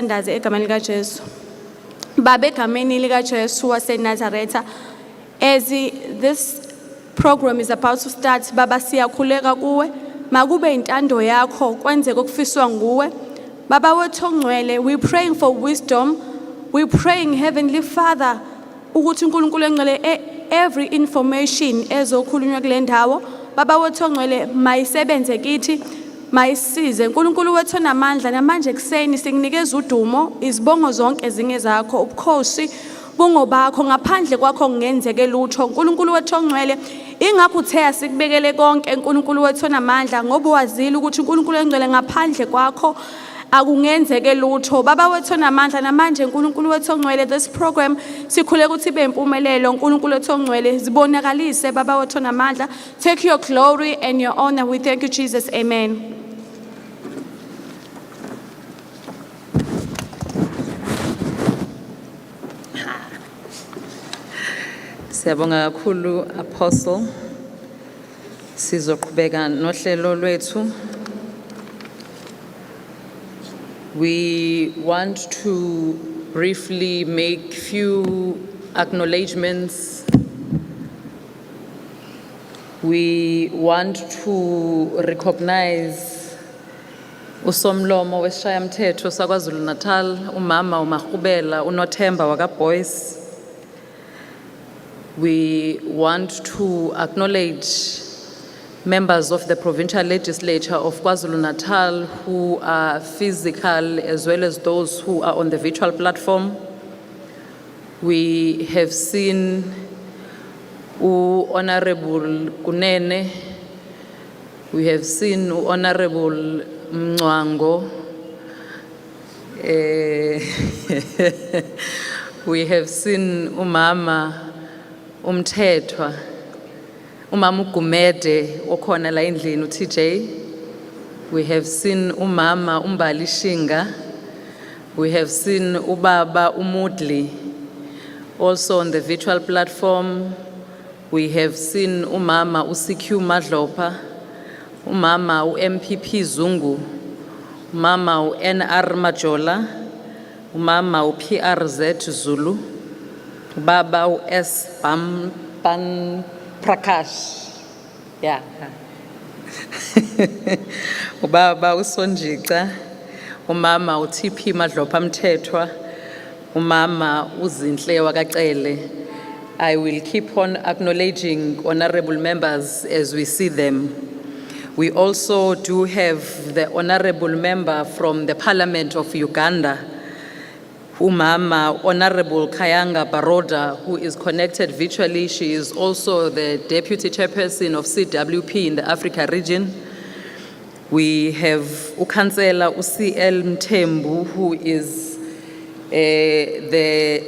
Ndazi egameni likaJesu. Baba egameni likaJesu waseNazaretha, as this program is about to start, Baba siyakhuleka kuwe, makube intando yakho kwenzeke okufiswa nguwe. Baba wethu ongcwele, we praying for wisdom. We praying, Heavenly Father, ukuthi uNkulunkulu engcwele every information ezokhulunywa kule ndawo, Baba wethu ongcwele mayisebenze kithi, mayisize. uNkulunkulu wethu onamandla, namanje kuseni sikunikeza udumo, izibongo zonke ezinye zakho, ubukhosi bungobakho, ngaphandle kwakho kungenzeke lutho. uNkulunkulu wethu ongcwele, ingakho uthe asikubekele konke uNkulunkulu wethu onamandla, ngoba wazile ukuthi uNkulunkulu engcwele ngaphandle kwakho akungenzeke lutho. Baba wethu onamandla, namanje uNkulunkulu wethu ongcwele, this program sikhuleka ukuthi ibe impumelelo. uNkulunkulu wethu ongcwele, zibonakalise Baba wethu onamandla. Take your glory and your honor. We thank you, Jesus. Amen. Siyabonga kakhulu Apostle. Sizoqhubeka nohlelo lwethu. We want to briefly make few acknowledgements. We want to recognize usomlomo wesishayamthetho saKwaZulu Natal, umama uMahubela uNothemba wakaBoys. We want to acknowledge members of the Provincial Legislature of KwaZulu Natal who are physical as well as those who are on the virtual platform. We have seen Honorable Kunene, we have seen Honorable Mngwango, we have seen Umama Umthethwa, Umama Gumede okhona la endlini uTJ. We have seen Umama Umbali Shinga. We have seen Ubaba Umudli also on the virtual platform. We have seen Umama uSiku Madlopa, Umama uMPP Zungu, Umama uNR Majola, Umama uPRZ Zulu, Baba uS Pan Prakash, yeah. Ubaba uSonjica, umama uTP Madlopa Mthethwa, umama uZinhle wakacele. I will keep on acknowledging honorable members as we see them. We also do have the honorable member from the Parliament of Uganda, Umama Honorable Kayanga Baroda, who is connected virtually. She is also the Deputy Chairperson of CWP in the Africa region. We have Ukhansela UCL Mthembu, who is the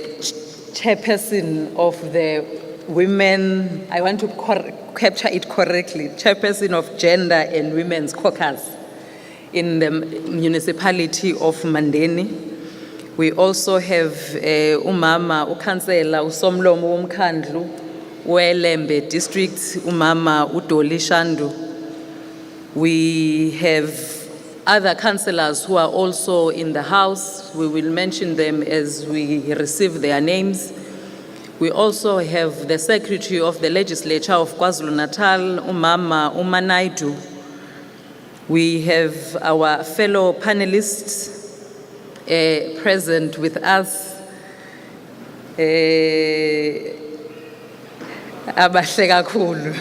Chairperson of the Women, I want to capture it correctly, Chairperson of Gender and Women's Caucus in the municipality of Mandeni. We also have Umama Ukhansela Usomlomo Womkhandlu Welembe District, Umama Udoli Shandu. We have other councillors who are also in the house. We will mention them as we receive their names. We also have the Secretary of the Legislature of KwaZulu Natal, Umama Umanaidu. We have our fellow panelists present with us. Abahle kakhulu.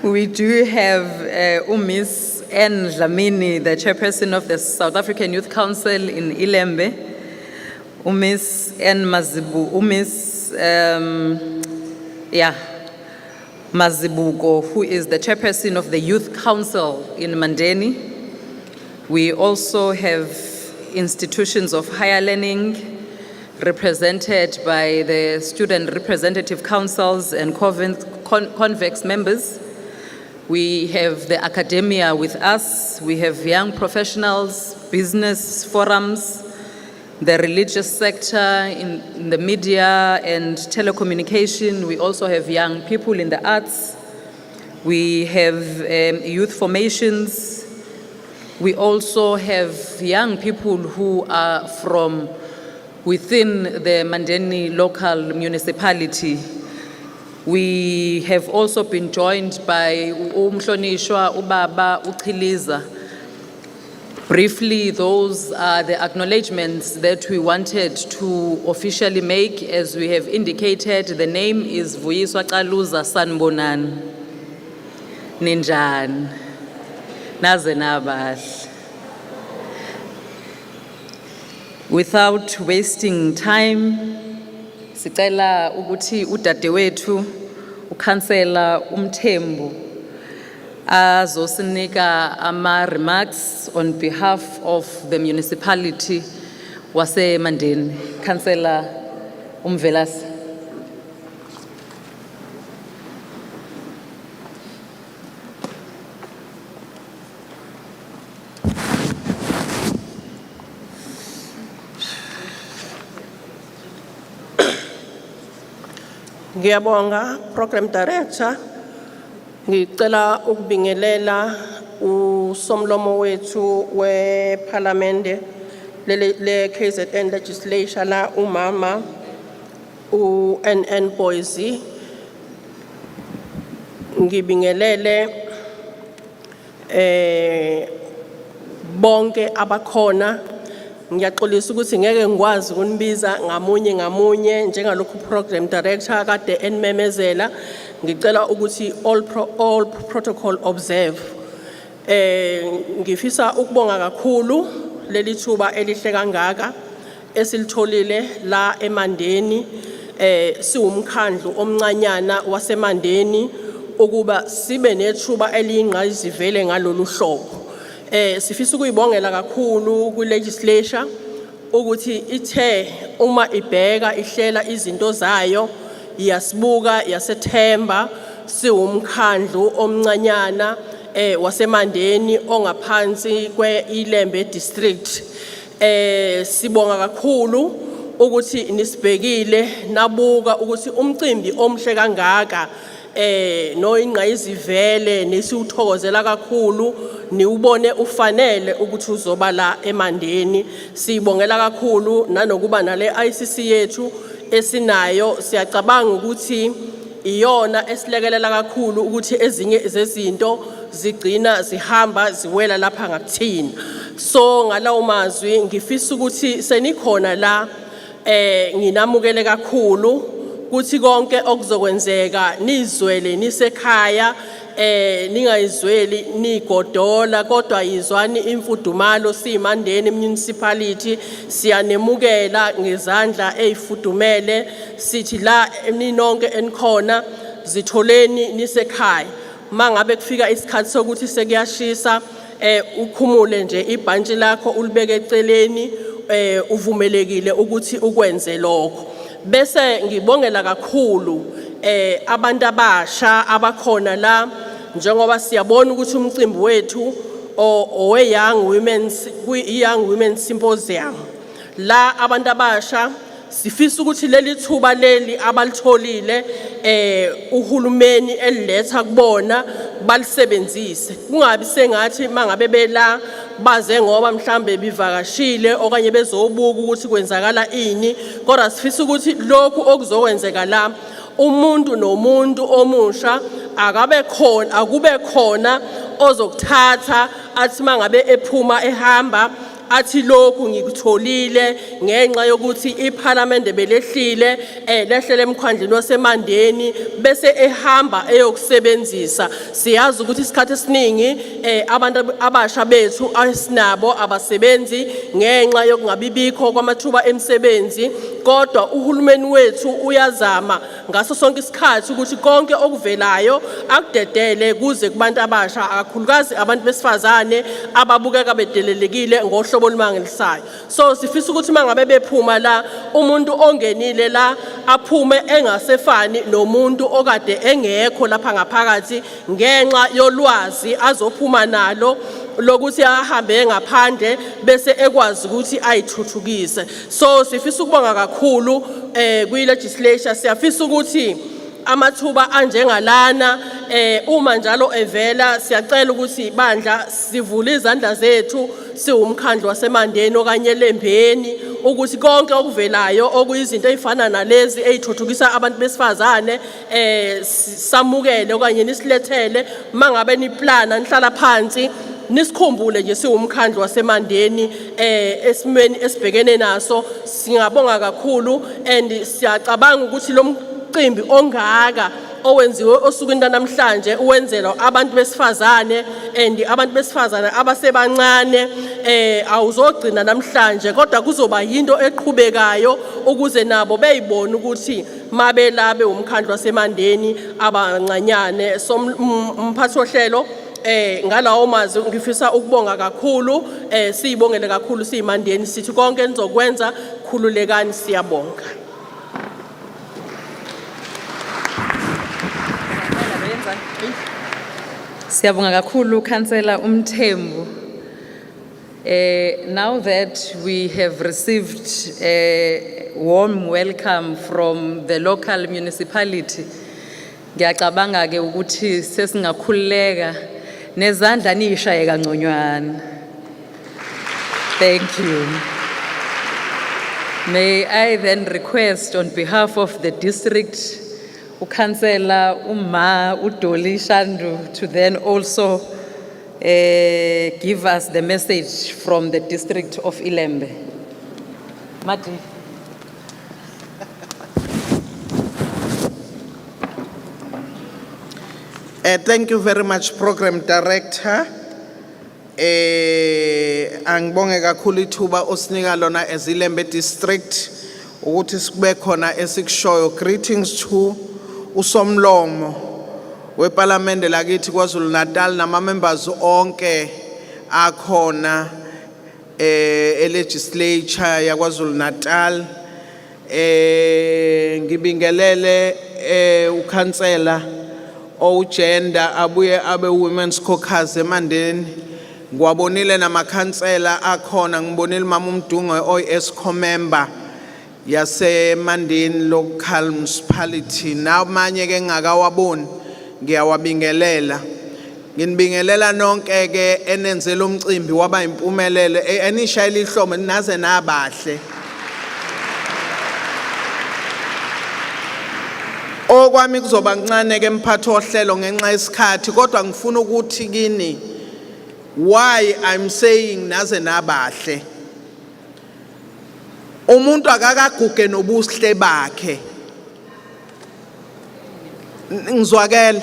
We do have Miss N. Dlamini, the Chairperson of the South African Youth Council in Ilembe. Miss N. Mazibu, Miss Mazibuko, who is the Chairperson of the Youth Council in Mandeni. We also have institutions of higher learning represented by the Student Representative Councils and convex members. We have the academia with us. We have young professionals, business forums, the religious sector, in the media and telecommunication. We also have young people in the arts. We have youth formations. We also have young people who are from within the Mandeni local municipality. We have also been joined by Umhlonishwa, Ubaba, Uchiliza. Briefly, those are the acknowledgements that we wanted to officially make. As we have indicated, the name is Vuyiswa Kaluza Sanbonan. Ninjan. Nazenabash. Without wasting time, sicela ukuthi udadewethu uKhansela uMthembu azosinika ama remarks on behalf of the municipality wase Mandeni. Councillor Umvelasi. Ngiyabonga Program Director, ngicela ukubingelela usomlomo wethu weParliament le KZN Legislature la umama uNN Boise. Ngibingelele bonke abakhona. Ngiyaxolisa ukuthi ngeke ngikwazi ukunibiza ngamunye njengalokhu Program Director kade enimemezela. Ngicela ukuthi all protocol observe. Ngifisa ukubonga kakhulu leli thuba elihle kangaka esilitholile la eMandeni, siwumkhandlu omncanyana waseMandeni ukuba sibe nethuba eliyingqayizivele ngalolu hlobo. Sifisa ukuyibongela kakhulu ku legislature ukuthi ithe uma ibheka ihlela izinto zayo iyasibuka yasethemba siwumkhandlu omncanyana waseMandeni ongaphansi kweIlembe district. Sibonga kakhulu ukuthi nisibhekile nabuka ukuthi umcimbi omhle kangaka no ingqayizivele nesiwuthokozela kakhulu niubone ufanele ukuthi uzoba la eMandeni. Sibongela kakhulu nanokuba nale ICC yethu esinayo, siyacabanga ukuthi iyona esilekelela kakhulu ukuthi ezinye zezinto zigcina zihamba ziwela lapha ngakuthina. So ngalawo mazwi ngifisa ukuthi senikhona la nginamukele kakhulu kuthi konke okuzokwenzeka nizwele nisekhaya, ningayizweli nigodola kodwa yizwani imfudumalo siMandeni municipality. Siyanemukela ngezandla ezifudumele sithi la ninonke enikhona zitholeni nisekhaya. Mangabe kufika isikhathi sokuthi sekuyashisa ukhumule nje ibhantshi lakho ulibeke eceleni, uvumelekile ukuthi ukwenze lokho. Bese ngibongela kakhulu abantu abasha abakhona la, njengoba siyabona ukuthi umcimbi wethu owe Young Women's Symposium la abantu abasha sifisa ukuthi leli thuba leli abalitholile uhulumeni eliletha kubona balisebenzise. Kungabi sengathi mangabe bela baze ngoba mhlambe bivakashile okanye bezobuka ukuthi kwenzakala ini, kodwa sifisa ukuthi lokhu okuzokwenzeka la umuntu nomuntu omusha akube khona ozokuthatha athi mangabe ephuma ehamba athi lokhu ngikutholile ngenxa yokuthi iParliament belehlile lehlele emkhandleni waseMandeni bese ehamba eyokusebenzisa. Siyazi ukuthi isikhathi esiningi abantu abasha bethu asinabo abasebenzi ngenxa yokungabibikho kwamathuba emisebenzi, kodwa uhulumeni wethu uyazama ngaso sonke isikhathi ukuthi konke okuvelayo akudedele kuze kubantu abasha, akakhulukazi abantu besifazane ababukeka bedelelekile ngohlobo olumangalisayo. So sifisa ukuthi mangabe bephuma la umuntu ongenile la aphume engasefani nomuntu okade engekho lapha ngaphakathi ngenxa yolwazi azophuma nalo lokuthi ahambe ngaphandle bese ekwazi ukuthi ayithuthukise. So sifisa ukubonga kakhulu kwi legislature. Siyafisa ukuthi amathuba anjengalana uma njalo evela siyacela ukuthi bandla sivule izandla zethu siwumkhandlu wasemandeni okanye lembeni ukuthi konke okuvelayo okuyizinto ezifana nalezi ezithuthukisa abantu besifazane samukele okanye nisilethele mangabe niplana nihlala phansi nisikhumbule nje siwumkhandlu wasemandeni esimweni esibhekene naso singabonga kakhulu and siyacabanga ukuthi lo mcimbi ongaka owenziwe osukwini namhlanje uwenzela abantu besifazane and abantu besifazane abasebancane awuzogcina namhlanje kodwa kuzoba yinto eqhubekayo ukuze nabo beyibone ukuthi mabelabe umkhandlu wasemandeni abancanyane somphathi ohlelo ngalawo mazwi ngifisa ukubonga kakhulu siyibongele kakhulu siyimandeni sithi konke enizokwenza khululekani siyabonga. Siyabonga kakhulu Councillor Umthembu. Now that we have received a warm welcome from the local municipality, ngiyacabanga ke ukuthi sesingakhuleka nezandla nishaye kangconywana. Thank you. May I then request on behalf of the district Councillor Udoli Shandu to then also give us the message from the district of Ilembe. Mati. Thank you very much, Program Director. Angibonge kakhulu ithuba osinika lona as Ilembe District ukuthi sibe khona esikushoyo. Greetings to usomlomo weParliament lakithi KwaZulu Natal nama members onke akhona legislature ya KwaZulu Natal. Ngibingelele uKhansela gender abuye abe women's caucus emandeni. Ngwabonile namakhansela akhona ngibonile mama uMdungu oyiESCO member yase Mandeni local municipality namanye ke ngakawaboni ngiyawabingelela. Nginibingelela nonke ke enenzela umcimbi waba impumelelo enishayile ihlomo naze nabahle. Okwami kuzoba kancane ke mphathi ohlelo ngenxa yesikhathi kodwa ngifuna ukuthi kini why I'm saying naze nabahle. Umuntu akakaguge nobuhle bakhe. Ngizwakela.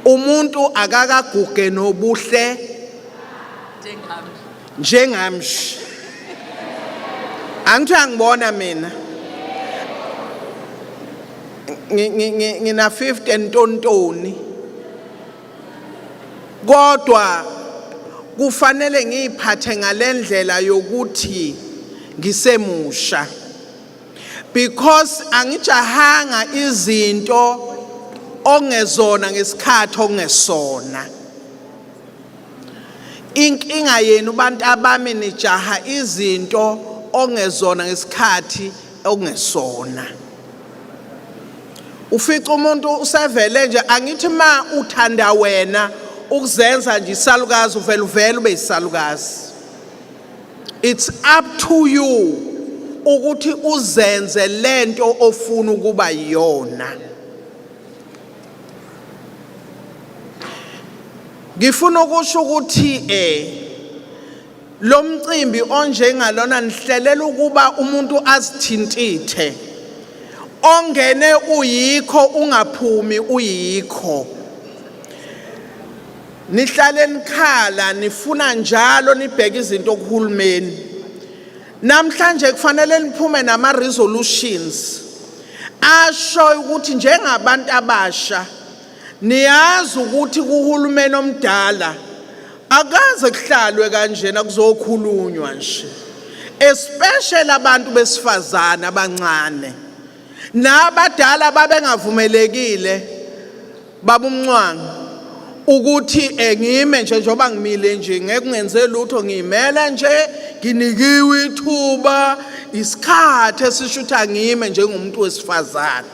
Umuntu akakaguge nobuhle njengami. Angithi angibona mina. Ngina 50 ntontoni. Kodwa kufanele ngiyiphathe ngalendlela yokuthi ngisemusha because angijahanga izinto ongezona ngesikhathi ongesona. Inkinga yenu bantu abami nijaha izinto ongezona ngesikhathi ongesona. Ufica umuntu usevele nje angithi ma uthanda wena ukuzenza nje isalukazi uvela ube isalukazi. It's up to you ukuthi uzenze lento ofuna ukuba yona. Ngifuna ukusho ukuthi lo mcimbi onjengalona nihlelela ukuba umuntu azithintithe. Ongene uyikho ungaphumi uyikho. Nihlale nikhala nifuna njalo nibheka izinto kuhulumeni. Namhlanje kufanele niphume nama resolutions asho ukuthi njengabantu abasha niyazi ukuthi kuhulumeni omdala akaze kuhlalwe kanjena kuzokhulunywa nje. Especially abantu besifazana abancane. Nabadala babengavumelekile babumncwanga ukuthi ngime nje njoba ngimile nje ngeke ngenze lutho ngimela nje nginikiwe ithuba isikhathi esishutha ngime njengomuntu wesifazana.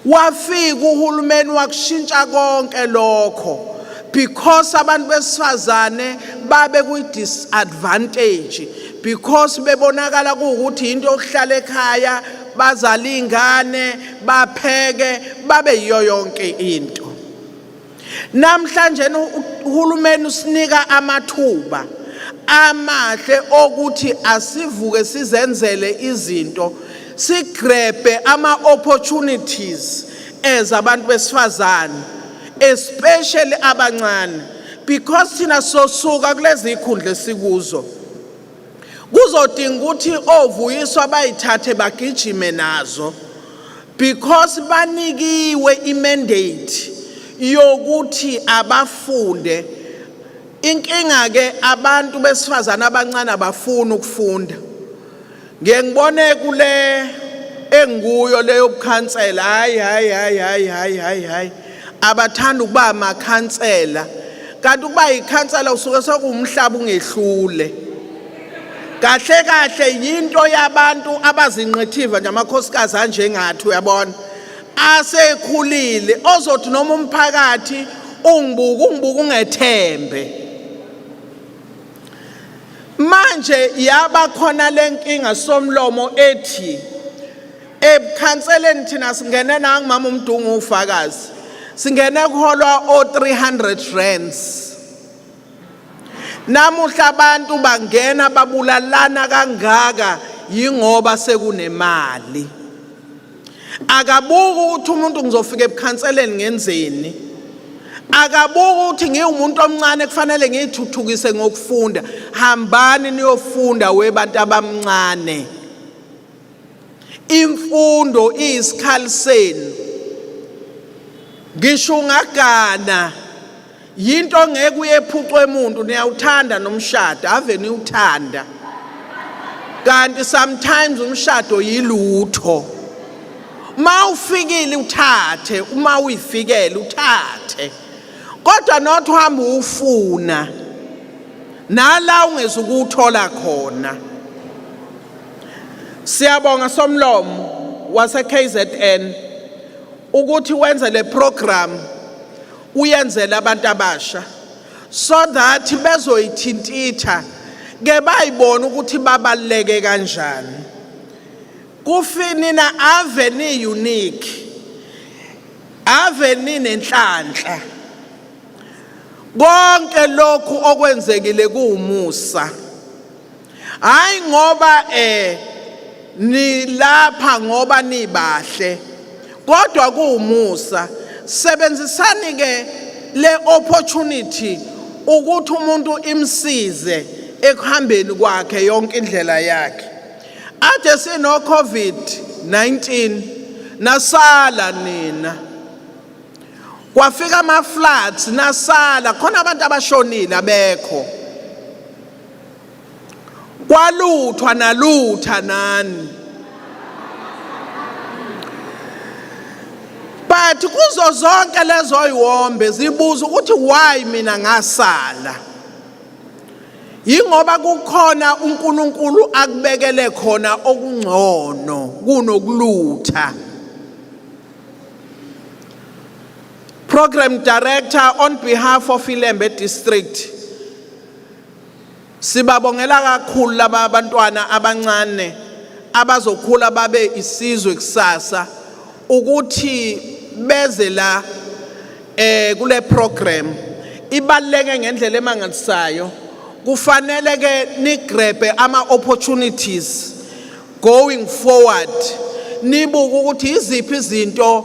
wafika uhulumeni wakushintsha konke lokho because abantu besifazane babe kwi disadvantage because bebonakala ukuthi into yokuhlala ekhaya bazala ingane bapheke babe yiyo yonke into. Namhlanje uhulumeni usinika amathuba amahle okuthi asivuke sizenzele izinto sigrebe ama opportunities as abantu besifazane especially abancane because thina sosuka kulezi ikhundla esikuzo kuzodinga ukuthi ovuyiswa bayithathe bagijime nazo because banikiwe imandate yokuthi abafunde. Inkinga ke abantu besifazana abancane abafuna ukufunda. Ngeke ngibone kule enguyo leyo bukhansela hayi abathanda ukuba amakhansela kanti ukuba ikhansela usuke sokumhlaba ungehlule. Kahle yinto yabantu abazinqithiva nje amakhosikazi anjengathi uyabona asekhulile ozothi noma umphakathi ungibuka ungethembe. Manje yaba khona lenkinga somlomo ethi ebukhanseleni thina singene nangimama uMdungu ufakazi singene kuholwa o300 rands. Namuhla abantu bangena babulalana kangaka yingoba sekunemali. Akabuka ukuthi umuntu ngizofika ebukhanseleni ngenzeni. Akabuka ukuthi ngiwumuntu omncane kufanele ngithuthukise ngokufunda. Hambani niyofunda webantu abamncane. Imfundo iyisikhali senu. Ngisho ungagana yinto ngeke uyephucwe umuntu niyawuthanda nomshado ave niwuthanda. Kanti sometimes umshado yilutho. Ma ufikile uthathe uma uyifikele uthathe. Kodwa not uhamba ufuna nala ungezukuthola khona. Siyabonga somlomo wase KZN ukuthi wenze le program uyenzele abantu abasha so that bezoyithintitha ke bayibona ukuthi babaleke kanjani. Kufinina ave ni unique ave ni nenhlanhla konke lokhu okwenzekile kuumusa hayi ngoba ni lapha ngoba nibahle kodwa kuumusa. Sebenzisani ke le opportunity ukuthi umuntu imsize ekuhambeni kwakhe yonke indlela yakhe. Ade sino COVID-19 nasala nina kwafika ama floods nasala khona abantu abashonile abekho kwaluthwa nalutha nani. But kuzo zonke lezo iwombe zibuza ukuthi why mina ngasala. Yingoba kukhona uNkulunkulu akubekele khona okungcono kunokulutha. Program Director on behalf of Ilembe District sibabongela kakhulu laba abantwana abancane abazokhula babe isizwe kusasa ukuthi beze la kule program ibaleke ngendlela emangalisayo. Kufanele ke nigrebe ama opportunities going forward. Nibuka ukuthi iziphi izinto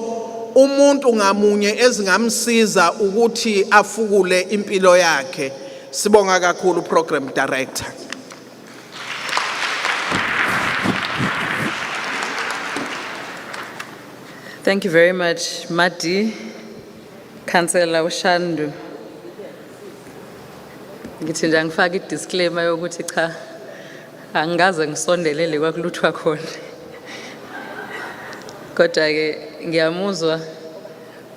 umuntu ngamunye ezingamsiza ukuthi afukule impilo yakhe. Sibonga kakhulu Program Director. Thank you very much, Madi, Councillor Ushandu. Ngithi nje ngifaka i-disclaimer yokuthi cha angikaze ngisondelele kwakuluthwa khona. Kodwa ke ngiyamuzwa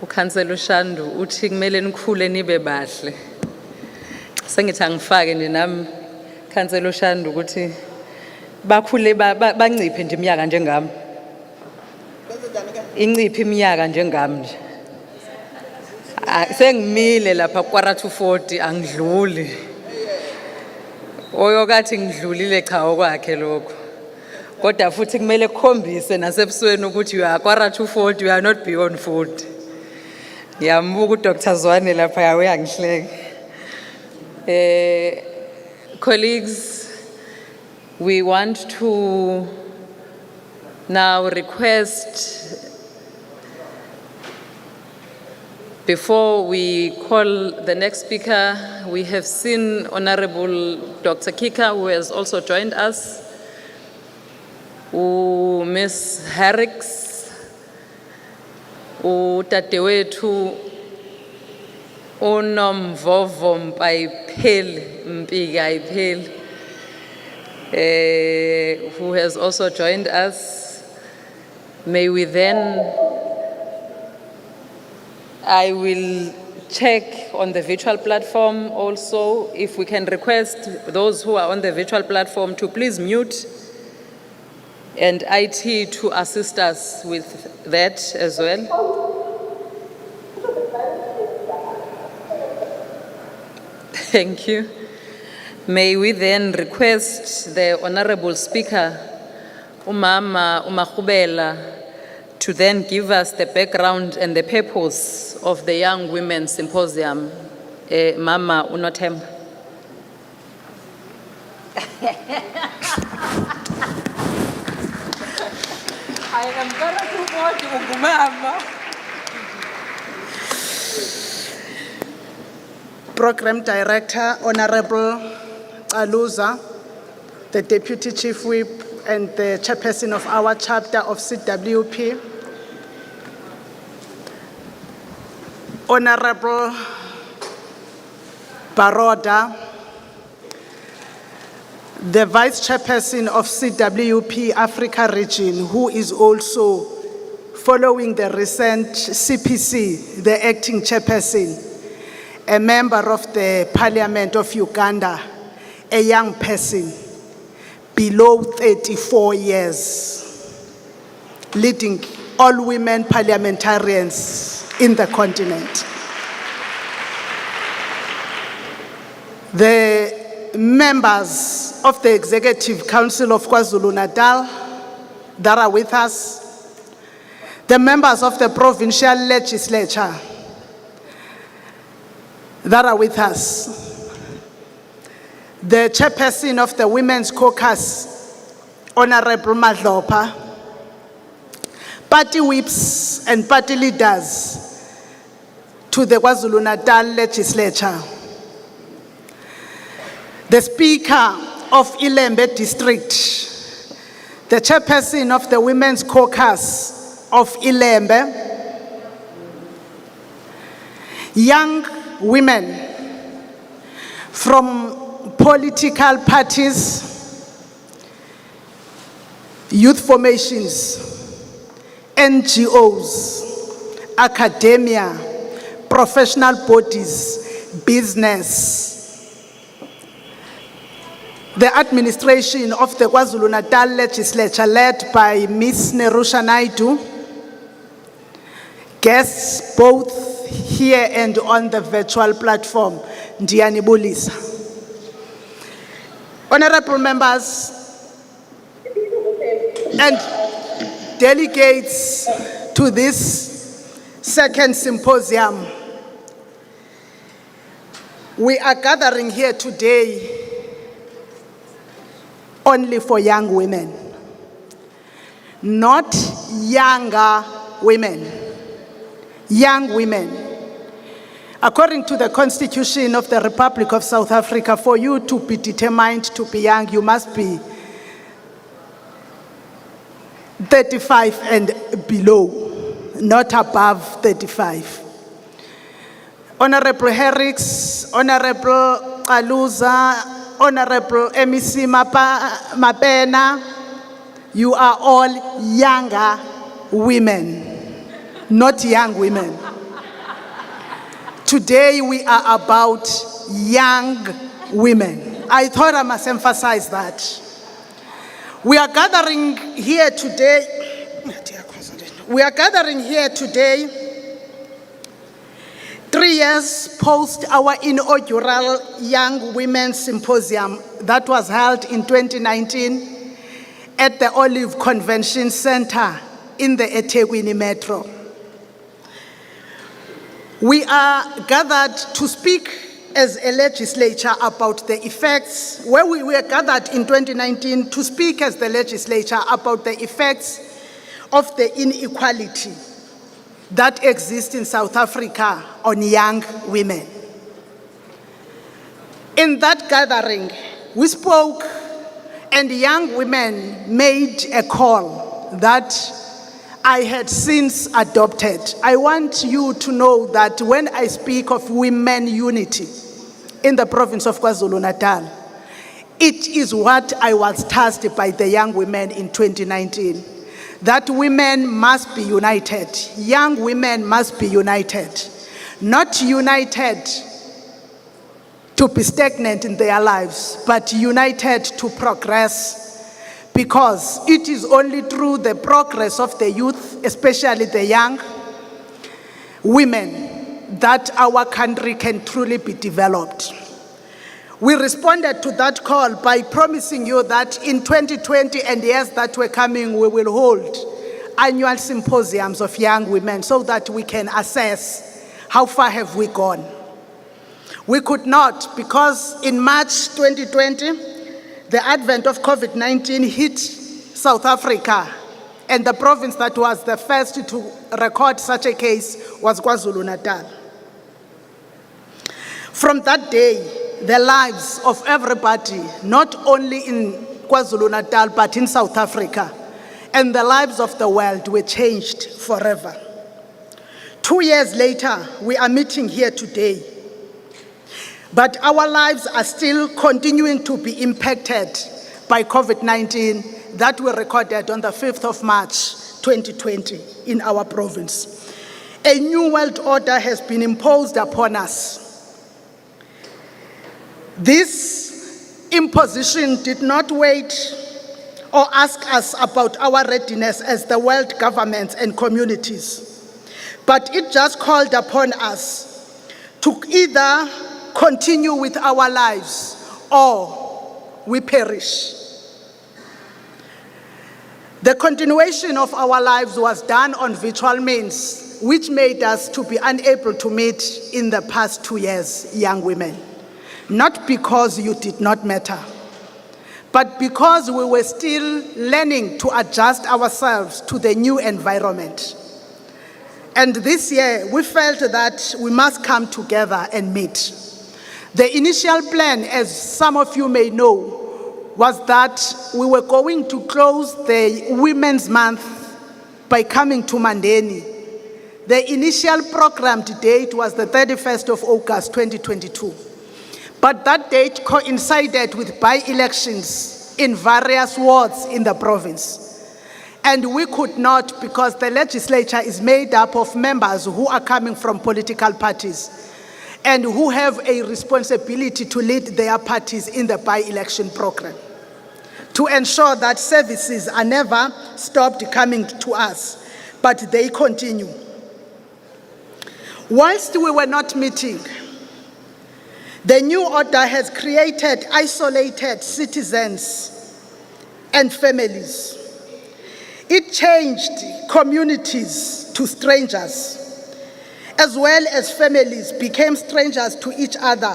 uCouncillor Ushandu uthi kumele nikhule nibe bahle. Sengithi angifake nami Councillor Ushandu ukuthi bakhule banciphe nje iminyaka njengami. inciphi iminyaka njengami nje. Sengimile lapha kwara 240 angidluli. Oyokathi ngidlulile cha okwakhe lokho. Kodwa futhi kumele kukhombise nasebusweni ukuthi you are kwara 240, you are not beyond 40. Yambuka uDr Zwane lapha uyangihleka. Colleagues, we want to now request, before we call the next speaker, we have seen Honorable Dr. Kika, who has also joined us, Ms. Harrix, Tatewethu, Unomvovo Mpiga, who has also joined us. May we then, I will check on the virtual platform also, if we can request those who are on the virtual platform to please mute, and IT to assist us with that as well. Thank you. May we then request the Honorable Speaker, Umama Umakhubela, to then give us the background and the purpose of the Young Women's Symposium. Mama Unotem. I am going to support you, Mama. Program Director, Honorable Aluza, the Deputy Chief Whip and the Chairperson of our chapter of CWP, Honorable Baroda, the Vice Chairperson of CWP Africa Region, who is also following the recent CPC, the Acting Chairperson, a member of the Parliament of Uganda, a young person below 34 years, leading all women parliamentarians in the continent. The members of the Executive Council of KwaZulu Natal that are with us, the members of the Provincial Legislature that are with us, the Chairperson of the Women's Caucus, Honorable Madlopa, party whips and party leaders to the KwaZulu Natal Legislature, the Speaker of Ilembe District, the Chairperson of the Women's Caucus of Ilembe, young women from political parties, youth formations, NGOs, academia, professional bodies, business, the administration of the KwaZulu Natal Legislature led by Ms. Nerusha Naidu, guests both here and on the virtual platform, Ndiani Bulisa. Honorable members and delegates to this second symposium, we are gathering here today only for young women, not younger women, young women. According to the Constitution of the Republic of South Africa, for you to be determined to be young, you must be 35 and below, not above 35. Honorable Herrix, Honorable Aluza, Honorable MEC Mapena, you are all younger women, not young women. Today we are about young women. I thought I must emphasize that. We are gathering here today We are gathering here today 3 years post our inaugural Young Women's Symposium that was held in 2019 at the Olive Convention Center in the eThekwini Metro. We are gathered to speak as a legislature about the effects, where we were gathered in 2019 to speak as the legislature about the effects of the inequality that exists in South Africa on young women. In that gathering, we spoke and young women made a call that I had since adopted. I want you to know that when I speak of women unity in the province of KwaZulu Natal, it is what I was tasked by the young women in 2019. That women must be united. Young women must be united. Not united to be stagnant in their lives, but united to progress. Because it is only through the progress of the youth, especially the young women, that our country can truly be developed. We responded to that call by promising you that in 2020 and years that were coming, we will hold annual symposiums of young women so that we can assess how far have we gone. We could not, because in March 2020, the advent of COVID-19 hit South Africa, and the province that was the first to record such a case was KwaZulu Natal. From that day, the lives of everybody, not only in KwaZulu Natal, but in South Africa, and the lives of the world were changed forever. 2 years later, we are meeting here today, but our lives are still continuing to be impacted by COVID-19 that were recorded on the 5th of March, 2020 in our province. A new world order has been imposed upon us. This imposition did not wait or ask us about our readiness as the world governments and communities, but it just called upon us to either continue with our lives or we perish. The continuation of our lives was done on virtual means, which made us to be unable to meet in the past 2 years, young women. Not because you did not matter, but because we were still learning to adjust ourselves to the new environment. And this year, we felt that we must come together and meet. The initial plan, as some of you may know, was that we were going to close the Women's Month by coming to Mandeni. The initial programmed date was the 31st of August, 2022. But that date coincided with by-elections in various wards in the province. And we could not, because the legislature is made up of members who are coming from political parties and who have a responsibility to lead their parties in the by-election program, to ensure that services are never stopped coming to us, but they continue. Whilst we were not meeting, the new order has created isolated citizens and families. It changed communities to strangers, as well as families became strangers to each other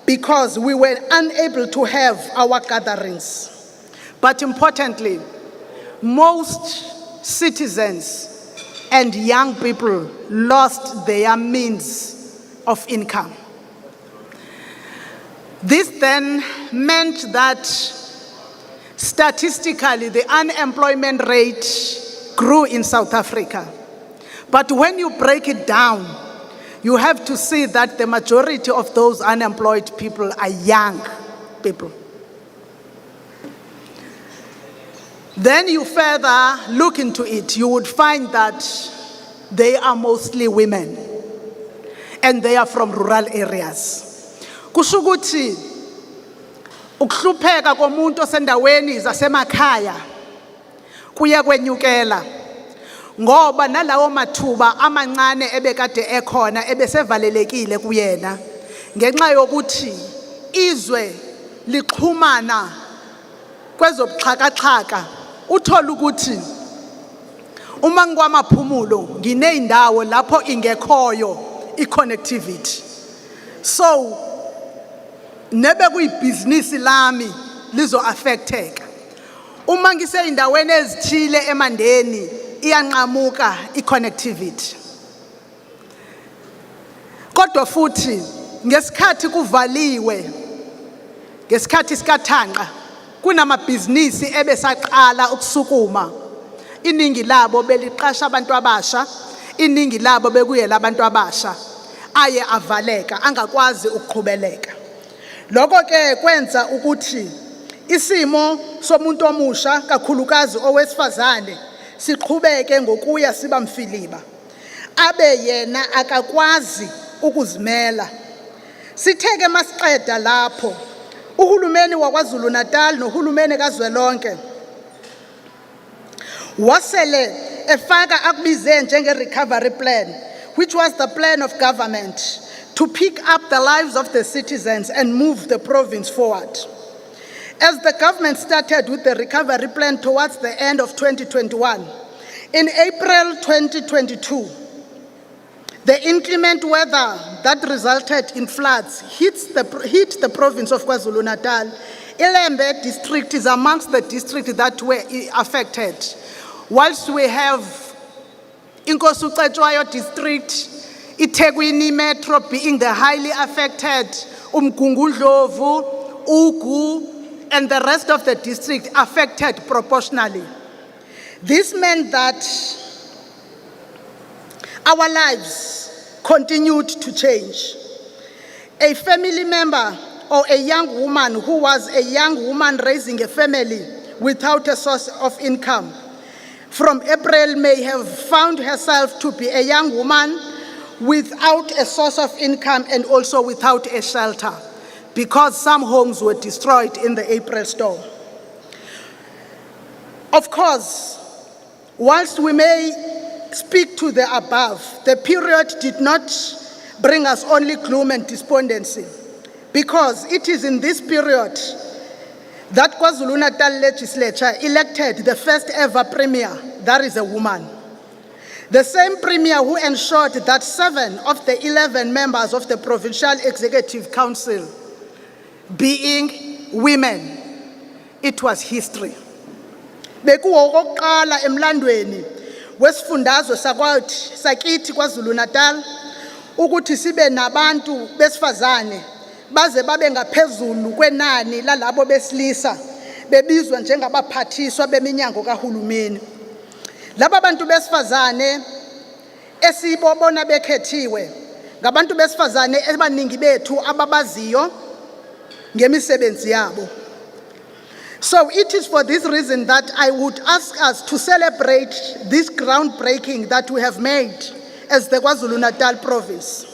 because we were unable to have our gatherings. But importantly, most citizens and young people lost their means of income. This then meant that statistically the unemployment rate grew in South Africa. But when you break it down, you have to see that the majority of those unemployed people are young people. Then you further look into it, you would find that they are mostly women and they are from rural areas. Kusho ukuthi ukuhlupheka komuntu osendaweni zasemakhaya kuya kwenyukela. ngoba nalawo mathuba amancane ebekade ekhona ebesevalelekile kuyena ngenxa yokuthi izwe lixhumana kwezobuxhakaxhaka. Uthola ukuthi uma ngikwamaphumulo nginey'ndawo lapho ingekhoyo i-connectivity, so nebe kuyibhizinisi lami lizo-affecteka. Uma ngisey'ndaweni ezithile emandeni iyanqamuka i-connectivity. Kodwa futhi ngesikhathi kuvaliwe, ngesikhathi sikaThanqa kunamabhizinisi ebesaqala ukusukuma, iningi labo beliqasha abantu abasha, iningi labo bekuyela abantu abasha aye avaleka angakwazi ukuqhubeleka. Lokho ke kwenza ukuthi isimo somuntu omusha kakhulukazi owesifazane siqhubeke ngokuya siba mfiliba, abe yena akakwazi ukuzimela. Sitheke masiqeda lapho uhulumeni wakwaZulu Natal nohulumeni kazwelonke wasele efaka akubize njenge-recovery plan, which was the plan of government to pick up the lives of the citizens and move the province forward. As the government started with the recovery plan towards the end of 2021, in April 2022, the inclement weather that resulted in floods hit the province of KwaZulu Natal. Ilembe district is amongst the districts that were affected. Whilst we have Inkosi uCetshwayo district, iThekwini Metro being the highly affected, Umgungundlovu, Ugu, and the rest of the district affected proportionally. This meant that our lives continued to change. A family member or a young woman who was a young woman raising a family without a source of income from April may have found herself to be a young woman without a source of income and also without a shelter, because some homes were destroyed in the April storm. Of course, whilst we may speak to the above, the period did not bring us only gloom and despondency, because it is in this period that KwaZulu Natal Legislature elected the first ever premier, that is a woman. The same premier who ensured that 7 of the 11 members of the Provincial Executive Council being women. It was history. Bekuwo okokuqala emlandweni wesifundazwe sakithi KwaZulu Natal ukuthi sibe nabantu besifazane baze babe ngaphezulu kwenani lalabo besilisa bebizwa njengabaphathiswa beminyango kahulumeni. Laba bantu besifazane esibobona bekhethiwe ngabantu besifazane abaningi bethu ababaziyo ngemisebenzi yabo. So it is for this reason that I would ask us to celebrate this groundbreaking that we have made as the KwaZulu Natal province.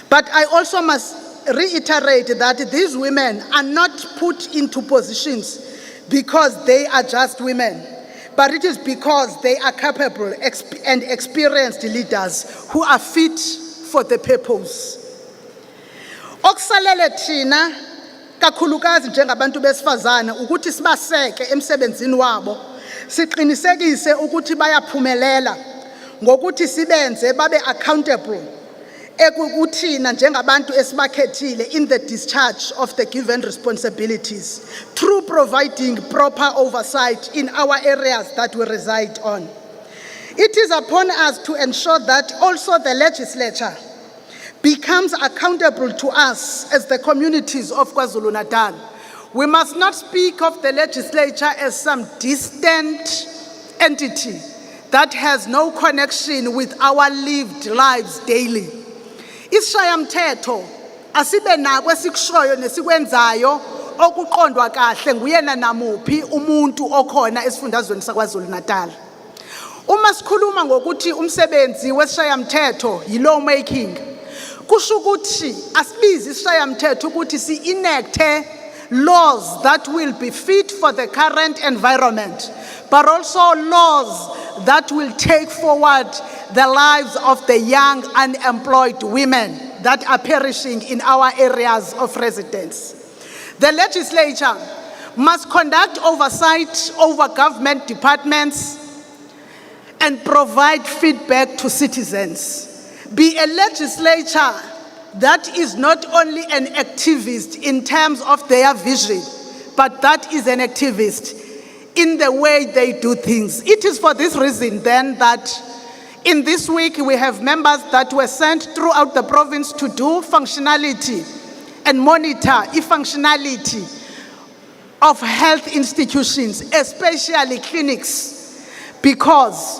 But I also must reiterate that these women are not put into positions because they are just women, but it is because they are capable and experienced leaders who are fit for the purpose. Okusalele thina kakhulukazi njengabantu besifazana ukuthi sibaseke emsebenzini wabo, siqinisekise ukuthi bayaphumelela ngokuthi sibenze babe accountable ekukuthina njengabantu esibakhethile in the discharge of the given responsibilities through providing proper oversight in our areas that we reside on. It is upon us to ensure that also the legislature becomes accountable to us as the communities of KwaZulu Natal. We must not speak of the legislature as some distant entity that has no connection with our lived lives daily. Isishayamthetho asibe nako esikushoyo nesikwenzayo okuqondwa kahle nguyena namuphi umuntu okhona esifundazweni saKwaZulu Natal. Uma sikhuluma ngokuthi umsebenzi wesishayamthetho yi-law making, kusho ukuthi asibizi isishayamthetho ukuthi si-enacte laws that will be fit for the current environment, but also laws that will take forward the lives of the young unemployed women that are perishing in our areas of residence. The legislature must conduct oversight over government departments and provide feedback to citizens. Be a legislature that is not only an activist in terms of their vision, but that is an activist in the way they do things. It is for this reason then that in this week we have members that were sent throughout the province to do functionality and monitor the functionality of health institutions, especially clinics, because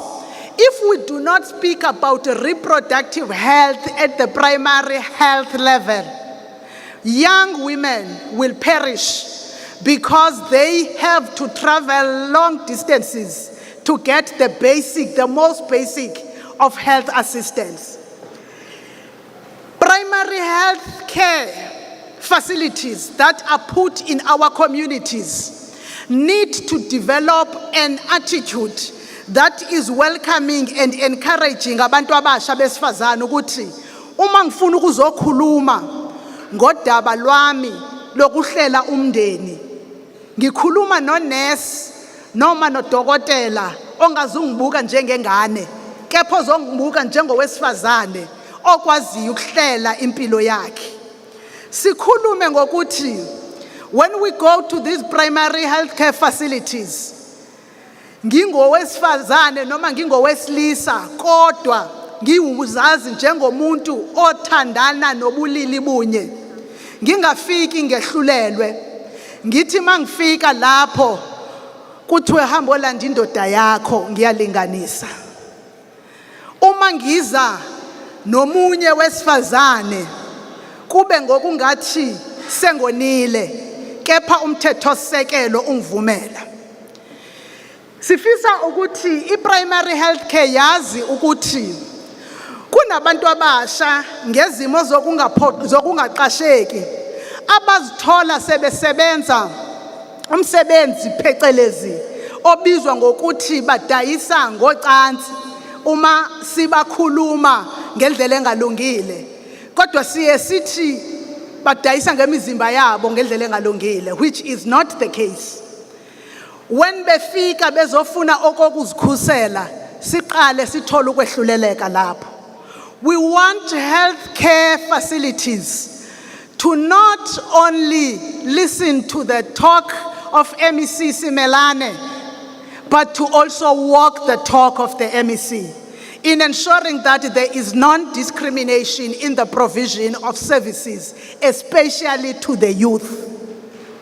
if we do not speak about reproductive health at the primary health level, young women will perish because they have to travel long distances to get the most basic of health assistance. Primary health care facilities that are put in our communities need to develop an attitude that is welcoming and encouraging abantu abasha besifazane ukuthi uma ngifuna ukuzokhuluma ngodaba lwami lokuhlela umndeni ngikhuluma nonesi noma nodokotela ongazungibuka njengengane kepha ozongibuka njengowesifazane okwaziyo ukuhlela impilo yakhe. Sikhulume ngokuthi when we go to these primary healthcare facilities, ngingowesifazane noma ngingowesilisa kodwa ngiwuzazi njengomuntu othandana nobulili bunye, ngingafiki ngehlulelwe, ngithi mangifika lapho kuthiwe hamba olanda indoda yakho ngiyalinganisa. Uma ngiza nomunye wesifazane kube ngokungathi sengonile kepha umthethosisekelo ungivumela. Sifisa ukuthi i-primary healthcare yazi ukuthi kunabantu abasha ngezimo zokungaqasheki abazithola sebesebenza umsebenzi phecelezi obizwa ngokuthi badayisa ngocansi uma sibakhuluma ngendlela engalungile, kodwa siye sithi badayisa ngemizimba yabo ngendlela engalungile, which is not the case. When befika bezofuna okokuzikhusela siqale sithola ukwehluleleka lapho. We want healthcare facilities to not only listen to the talk of MEC Simelane, but to also walk the talk of the MEC in ensuring that there is non-discrimination in the provision of services, especially to the youth,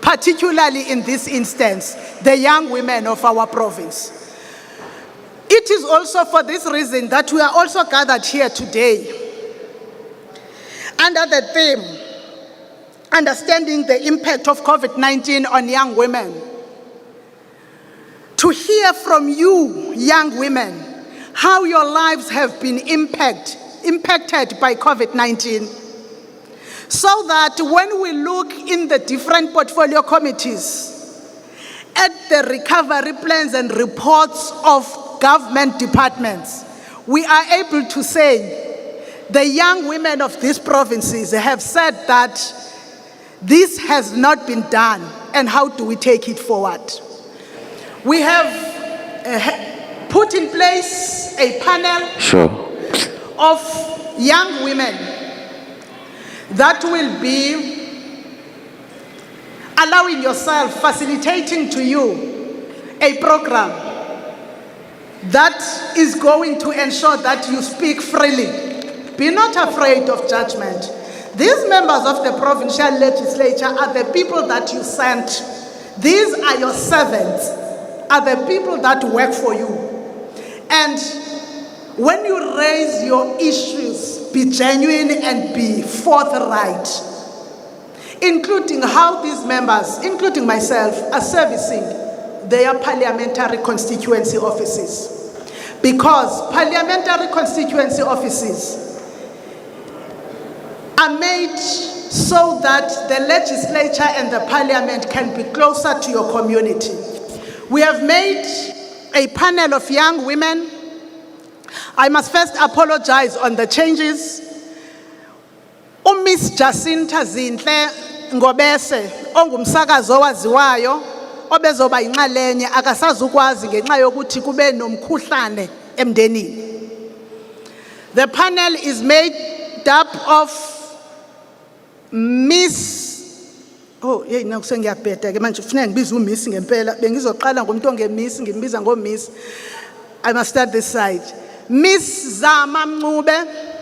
particularly in this instance, the young women of our province. It is also for this reason that we are also gathered here today under the theme, Understanding the Impact of COVID-19 on Young Women. To hear from you, young women, how your lives have been impacted by COVID-19, so that when we look in the different portfolio committees at the recovery plans and reports of government departments, we are able to say the young women of these provinces have said that this has not been done, and how do we take it forward? We have put in place a panel of young women that will be allowing yourself, facilitating to you a program that is going to ensure that you speak freely. Be not afraid of judgment. These members of the provincial legislature are the people that you sent. These are your servants, are the people that work for you. And when you raise your issues, be genuine and be forthright, including how these members, including myself, are servicing their parliamentary constituency offices. Because parliamentary constituency offices are made so that the legislature and the parliament can be closer to your community. We have made a panel of young women. I must first apologize on the changes. Miss Jacinta Zinhle Ngobese, ongumsakazi owaziwayo, obezoba inxalenye akasazukwazi ngenxa yokuthi kube nomkhuhlane emndenini. The panel is made up of Miss, now sengiyabheda ke manje kufanele ngibize uMiss ngempela, bengizoqala ngomuntu ongeMiss ngimbiza ngoMiss. I must start this side. Miss Zama Mncube,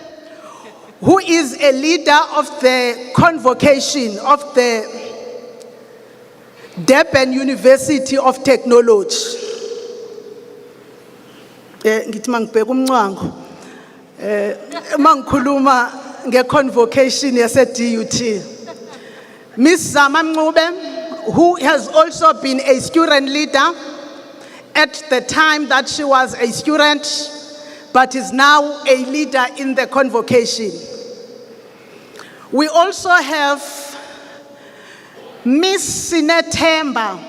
who is a leader of the convocation of the Durban University of Technology. Ngithi mangibheka umncango mangikhuluma ngeconvocation yase-DUT. Miss Zama Mncube, who has also been a student leader at the time that she was a student, but is now a leader in the convocation. We also have Miss Sinethemba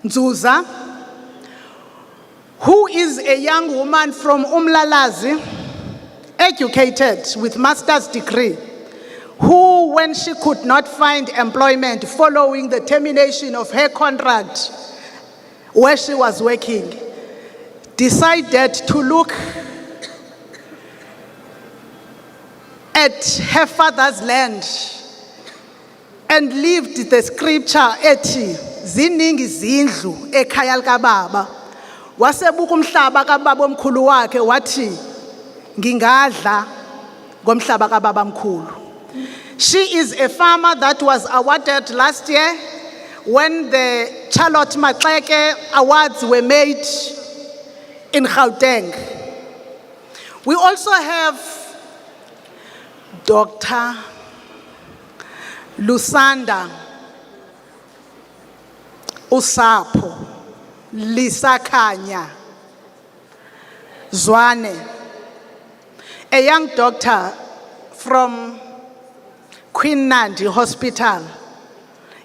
Nzuza, who is a young woman from Umlalazi, educated with master's degree, who, when she could not find employment following the termination of her contract where she was working, decided to look at her father's land and lived the scripture ethi ziningi izindlu ekhaya likababa. Wasebuka umhlaba kababa omkhulu wakhe wathi ngingadla ngomhlaba kababa mkhulu. She is a farmer that was awarded last year when the Charlotte Maxeke Awards were made in Gauteng. We also have Dr. Lusanda Usapo Lisakanya Zwane, a young doctor from Queen Nandi Hospital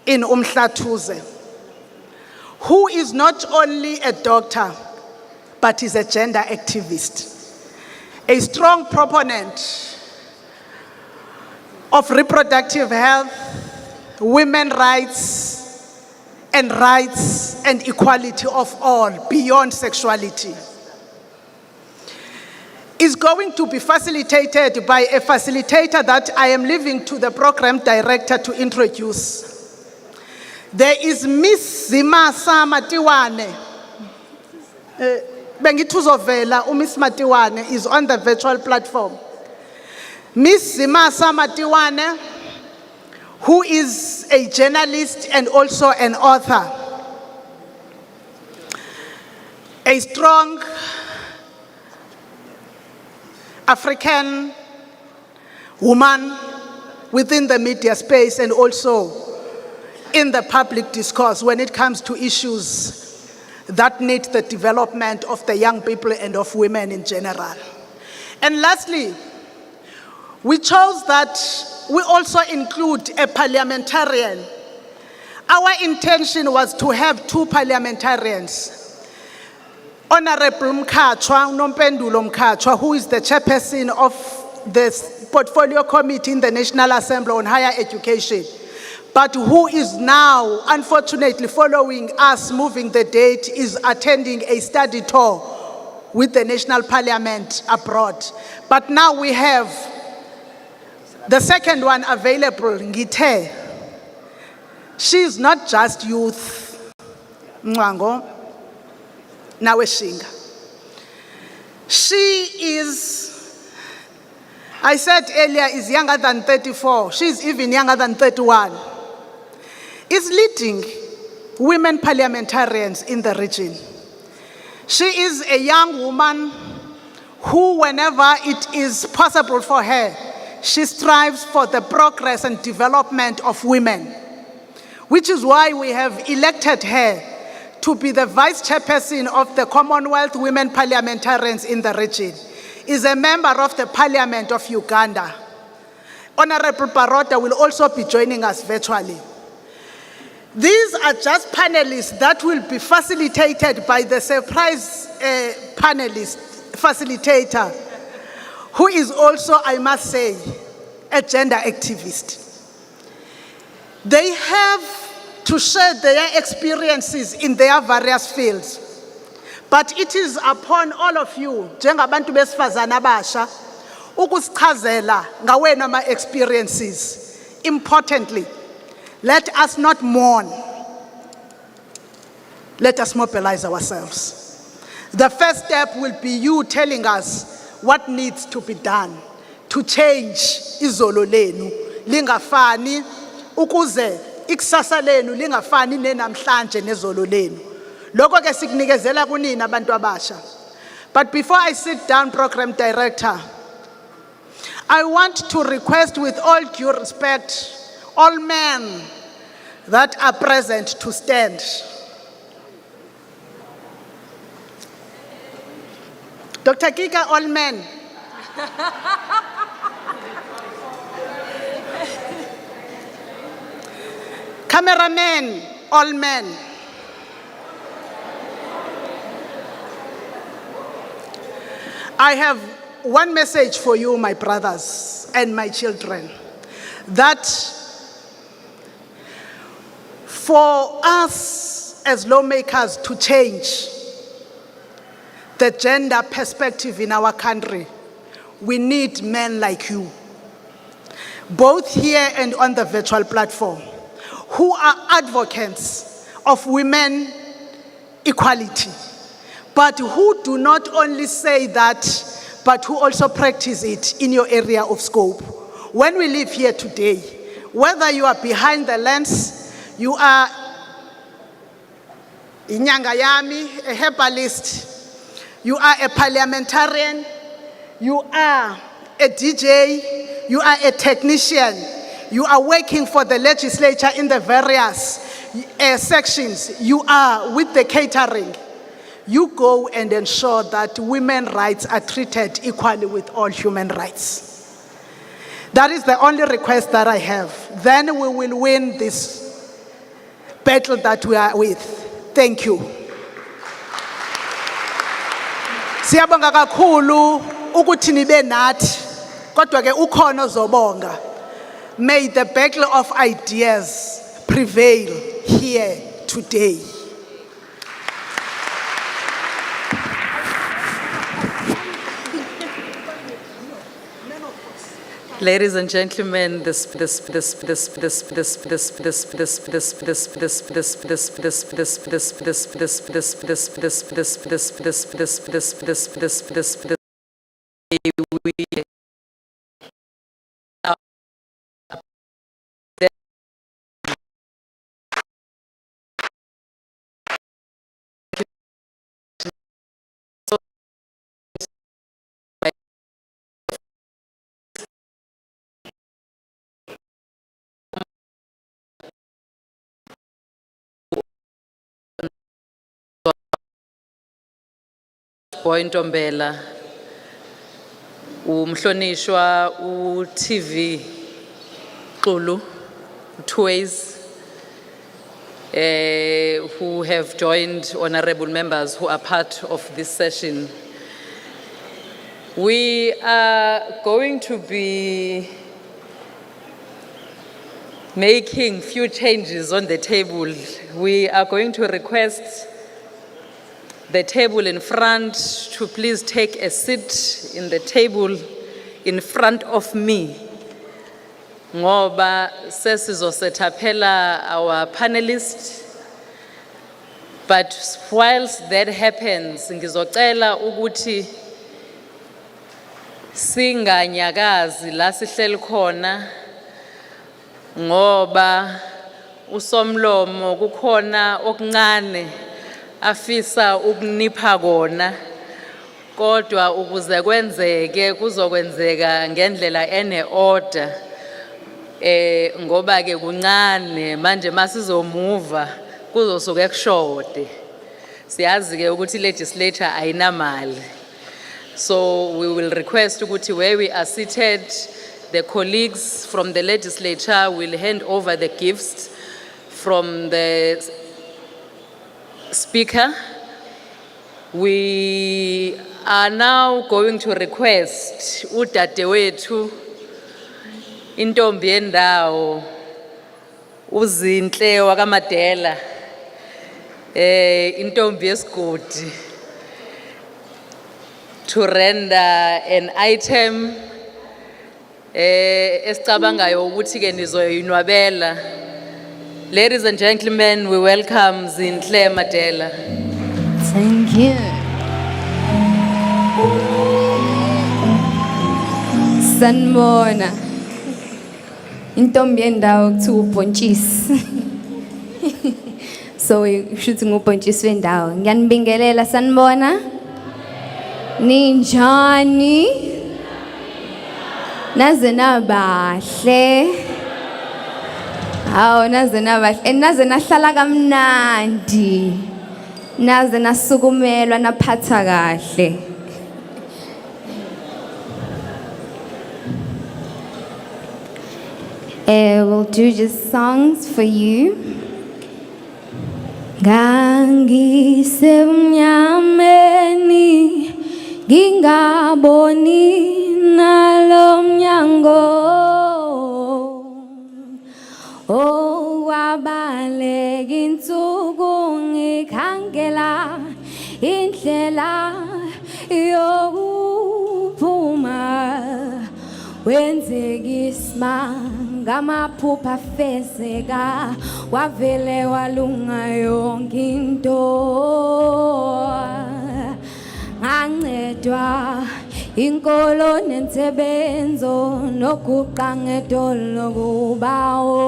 in Umhlatuze, who is not only a doctor, but is a gender activist, a strong proponent of reproductive health, women's rights and equality of all beyond sexuality. Is going to be facilitated by a facilitator that I am leaving to the program director to introduce. There is Miss Zimasa Matiwane. Bengituzovela, Miss Matiwane is on the virtual platform. Miss Zimasa Matiwane, who is a journalist and also an author, a strong African woman within the media space and also in the public discourse when it comes to issues that need the development of the young people and of women in general. And lastly, we chose that we also include a parliamentarian. Our intention was to have 2 parliamentarians. Honorable Mkhatshwa, Nompendulo Mkhatshwa, who is the chairperson of the Portfolio Committee in the National Assembly on Higher Education, but who is now, unfortunately, following us moving the date, is attending a study tour with the National Parliament abroad. But now we have the second one available, Ngithe. She is not just youth, Mwango, Naweshinga. She is, I said earlier, is younger than 34. She is even younger than 31. Is leading women parliamentarians in the region. She is a young woman who, whenever it is possible for her, she strives for the progress and development of women, which is why we have elected her to be the vice chairperson of the Commonwealth Women Parliamentarians in the region. Is a member of the Parliament of Uganda, Honorable Barota will also be joining us virtually. These are just panelists that will be facilitated by the surprise facilitator, who is also, I must say, a gender activist. They have to share their experiences in their various fields. But it is upon all of you, njengabantu besifazana abasha, ukusichazela ngawena ama experiences. Importantly, let us not mourn. Let us mobilize ourselves. The first step will be you telling us what needs to be done to change izolo lenu lingafani ukuze ikusasa lenu lingafani nenamhlanje nezolo lenu. Lokho ke sikunikezela kunina abantu abasha. But before I sit down, Program Director, I want to request with all due respect, all men that are present to stand. Dr. Kika, all men. Cameramen, all men. I have one message for you, my brothers and my children, that for us as lawmakers to change the gender perspective in our country, we need men like you, both here and on the virtual platform, who are advocates of women equality, but who do not only say that, but who also practice it in your area of scope. When we live here today, whether you are behind the lens, you are Inyangayami, a herbalist, you are a parliamentarian, you are a DJ, you are a technician, you are working for the legislature in the various sections, you are with the catering. You go and ensure that women's rights are treated equally with all human rights. That is the only request that I have. Then we will win this battle that we are with. Thank you. Siyabonga kakhulu ukuthi nibe nathi, kodwa ke ukhona ozobonga. May the battle of ideas prevail here today. Ladies and gentlemen, this Point Ombela, umhlonishwa u-TV Xulu, 2 ways, who have joined honorable members who are part of this session. We are going to be making few changes on the table. We are going to request the table in front to please take a seat in the table in front of me. Ngoba sesizosetaphela our panelists. But whilst that happens, ngizocela ukuthi singanyakazi la sihleli khona ngoba usomlomo kukhona okuncane afisa ukunipha kona, kodwa ukuze kwenzeke kuzokwenzeka ngendlela ene order, ngoba ke kuncane manje masizomuva kuzosuke kushode. Siyazi ke ukuthi legislature ayinamali, so we will request ukuthi where we are seated, the colleagues from the legislature will hand over the gifts from the speaker. We are now going to request udadewethu intombi yendawo uzinhle wakaMadela intombi yesigodi to render an item esicabangayo ukuthi ke nizoyinwabela. Ladies and gentlemen, we welcome Zinhle Madela. Thank you. Sanibona. Intombi yendawo kuthiwa ubhontshisi. So shuthi ngubhontshisi wendawo. Ngiyanibingelela sanibona. Ninjani? Naze nabahle. Hawo naze nabahle. Naze nahlala kamnandi. Naze nasukumelwa naphatha kahle. We'll do just songs for you. Ngangise mnyameni ngingaboni nalo mnyango wabaleka insuku ngikhangela indlela yokuphuma wenzekisma ngamaphupha fezeka wavele walunga yonke into ngancedwa inkolo nensebenzo noguqa ngedolo kubawo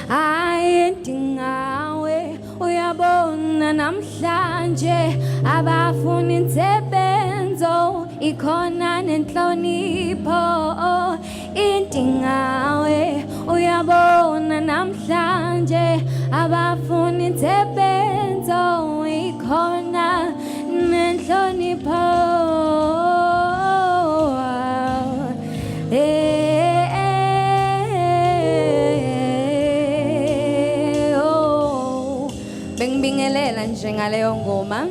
ayedingawe uyabona namhlanje abafuna insebenzo ikhona nenhlonipho intingawe uyabona namhlanje abafuna insebenzo ikhona nenhlonipho bengibingelela nje ngaleyo ngoma.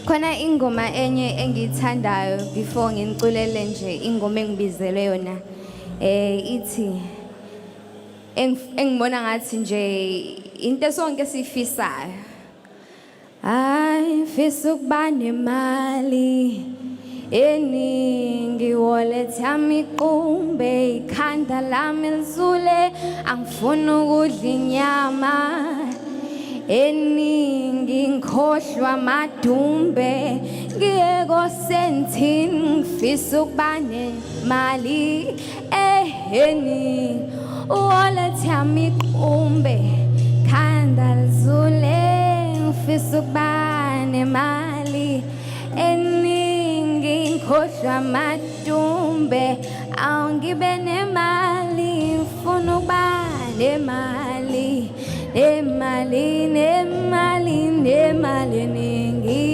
Khona ingoma enye engiyithandayo before nginiculele nje ingoma engibizelwe yona ithi engibona ngathi nje into sonke sifisayo ayifisa ukuba nemali eningi wallet yami iqumbe ikhanda lami lisule angifuni ukudla inyama eningi ngikhohlwa madumbe ngiyeko sentini ngifisa ukuba nemali eningi wallet yami iqumbe khanda lisule ngifisa ukuba nemali eningi ngikhohlwa madumbe awungibe nemali ngifuna ukuba nemali nemali nemali nemali eningi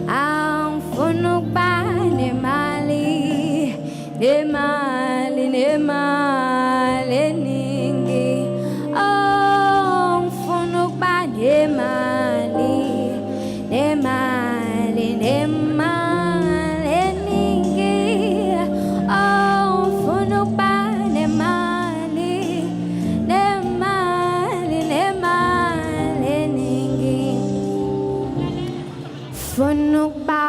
angifuna ukuba nemali nemali nemali eningi angifuna ukuba nemali nemali nemali eningi angifuna ukuba nemali nemali nemali eningi funa ukuba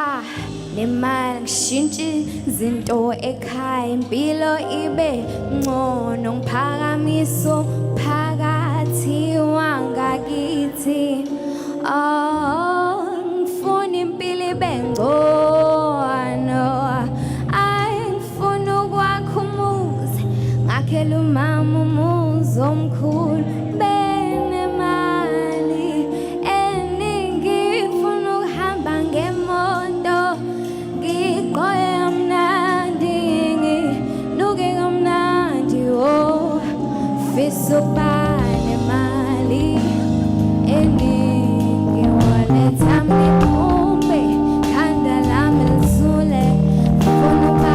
nemali ngishintshe izinto ekhaya impilo ibe ngcono ngiphakamise phakathi wangakithi ngifuna impilo ibe ngcono ngifuna ukwakha umuzi ngakhela umama umuzi omkhulu benemali eningi ngifuna ukuhamba ngemoto ngiqoye kamnandi nginuke kamnandi fisa ukuba nemali eningi wallet yami iqumbe khanda lami lisule funa ukuba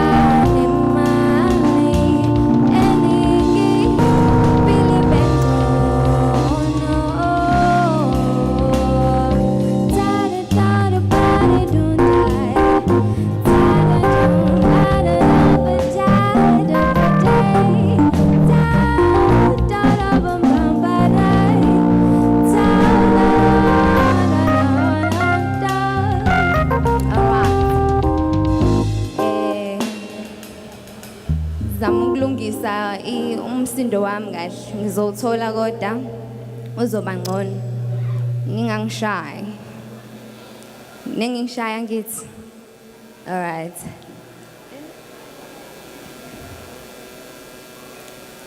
umsindo wami kahle ngizothola kodwa uzoba ngcono ningangishayi ningishaya ngithi all right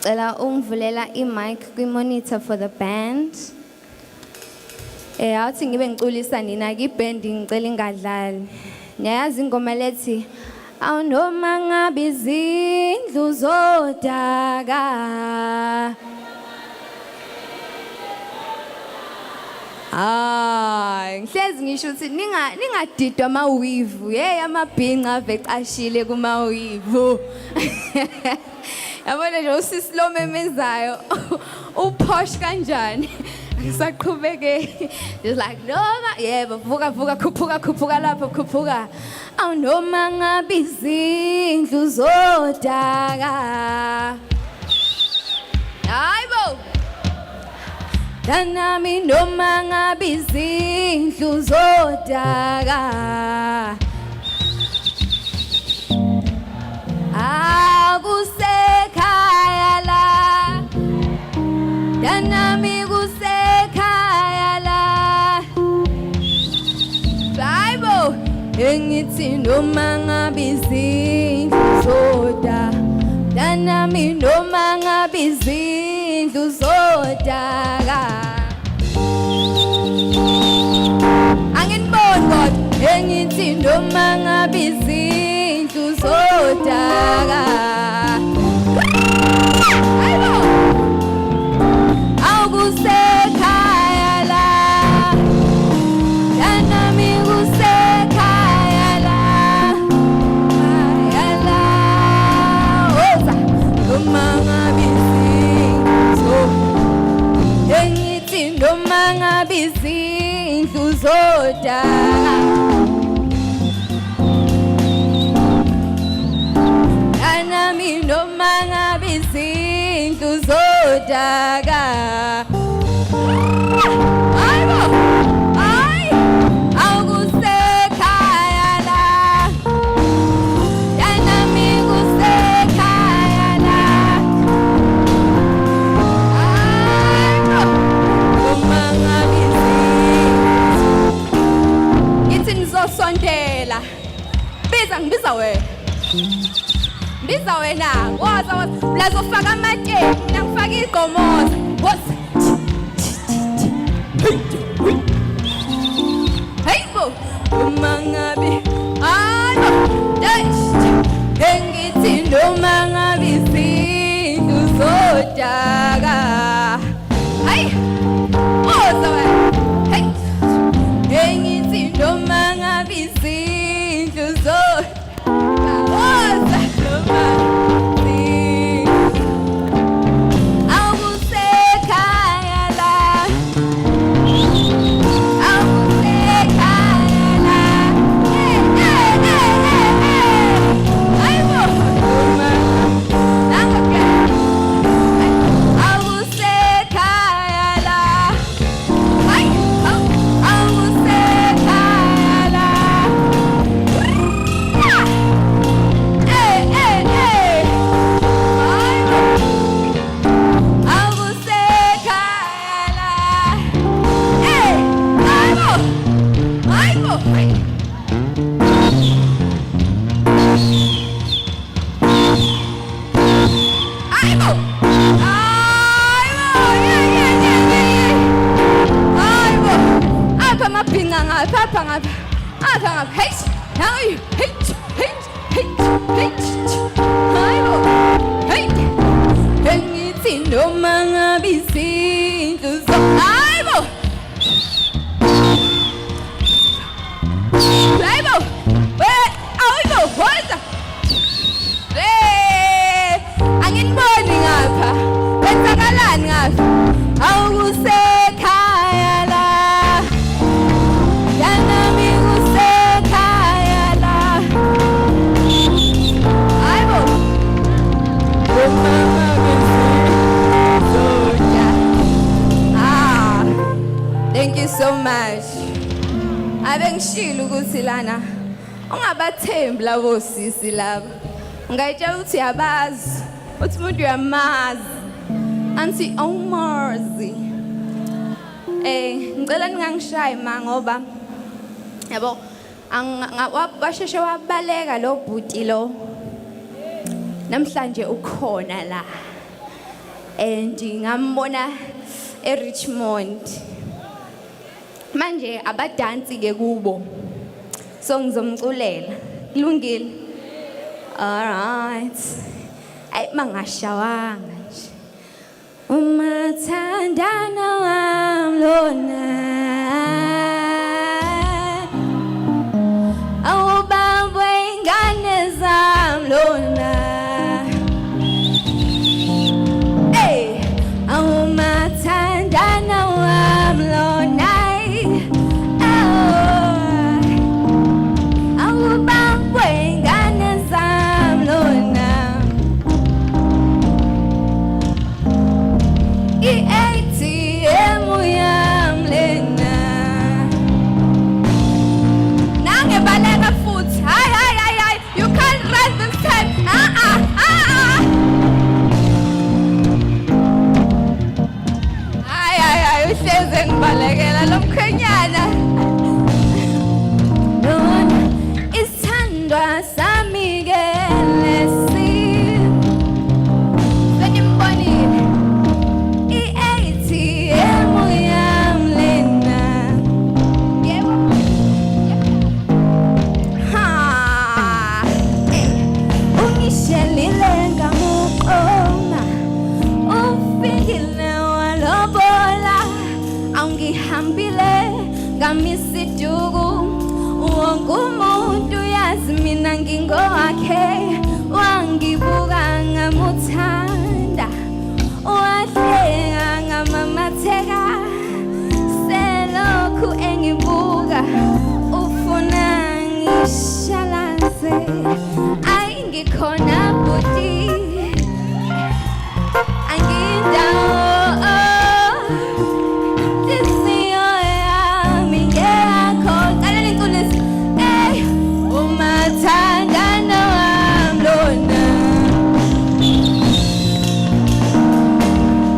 cela ungivulela i-mic kwi-monitor for the band awuthi ngibe ngiculisa nina ki-band ngicela ingadlali niyayazi ingoma lethi awunoma ngabe izindlu zodaka ngihlezi ngisho ukuthi ningadidwa amawivu amabhinqa ave ecashile kumawivu yabona nje usisi lo memezayo uphosh kanjani ngisaqhubeke just like noma yebo vuka khuphuka lapho khuphuka awunoma ngabe izindlu zodaka hayibo danami noma ngabe izindlu zodaka akusekhaya la danami kusekhaya la hayibo engithi noma ngabe izindlu zodaka danami noma ngabe izindlu zodaka anginiboni kodwa engithi noma ngabe izindlu zodaka hayibo awukusekhaya la danami kusekhaya la noma ngabe izindlu engithi noma ngabe izindlu zodaka danami noma ngabe izindlu zodaka hayibo hayi awukusekhaya la danami kusekhaya la hayibo noma ngabe izindlu ngithi nizosondela ngibiza wena Biza wena waza lazofaka amateki mina ngifaka igqomoza woza hayibo noma ngabe hayibo engithi noma ngabe izindlu zodaka hayi woza wena hayi engithi noma ngabe izindlu zodaka woza so much. Abengishilo ukuthi lana ungabathembi labo sisi laba. Ngayitshela ukuthi yabazi, uthi umuntu uyamazi. nansi awumazi. Ngicela ningangishayi ma ngoba yabo washeshe wabaleka lo bhuti lo. Namhlanje ukhona la. And ngambona eRichmond. Manje abadansi ke kubo. So ngizomculela. Kulungile. All right. Ay mangashawanga nje. Umathandana wami lona. Awubambe ingane zami lona. Hey, awumathandana wami lona. Awubambe ingane zami lona. I-ATM yami lena. Nangebaleka futhi. Hayi. You can't run this time. Hayi. Uhleze ngibalekela lo mkhwenyana. Lona isithandwa sami ke lesi. Senimbonile. I-ATM yami lena. Yebo. Ha. Ungishelile ngamuqoma. Ufikile walobola. Angihambile ngamisiduku. Wonke umuntu yazi mina ngingowakhe. Wangibuka ngamuthanda. Wahleka ngamamatheka. Selokhu engibuka. Ufuna ngishalaze. Ayi ngikhona bhuti. Angindawo. Inhliziyo yami ngeyakho. Cala ningculisa. Ey, umathandana wami lona.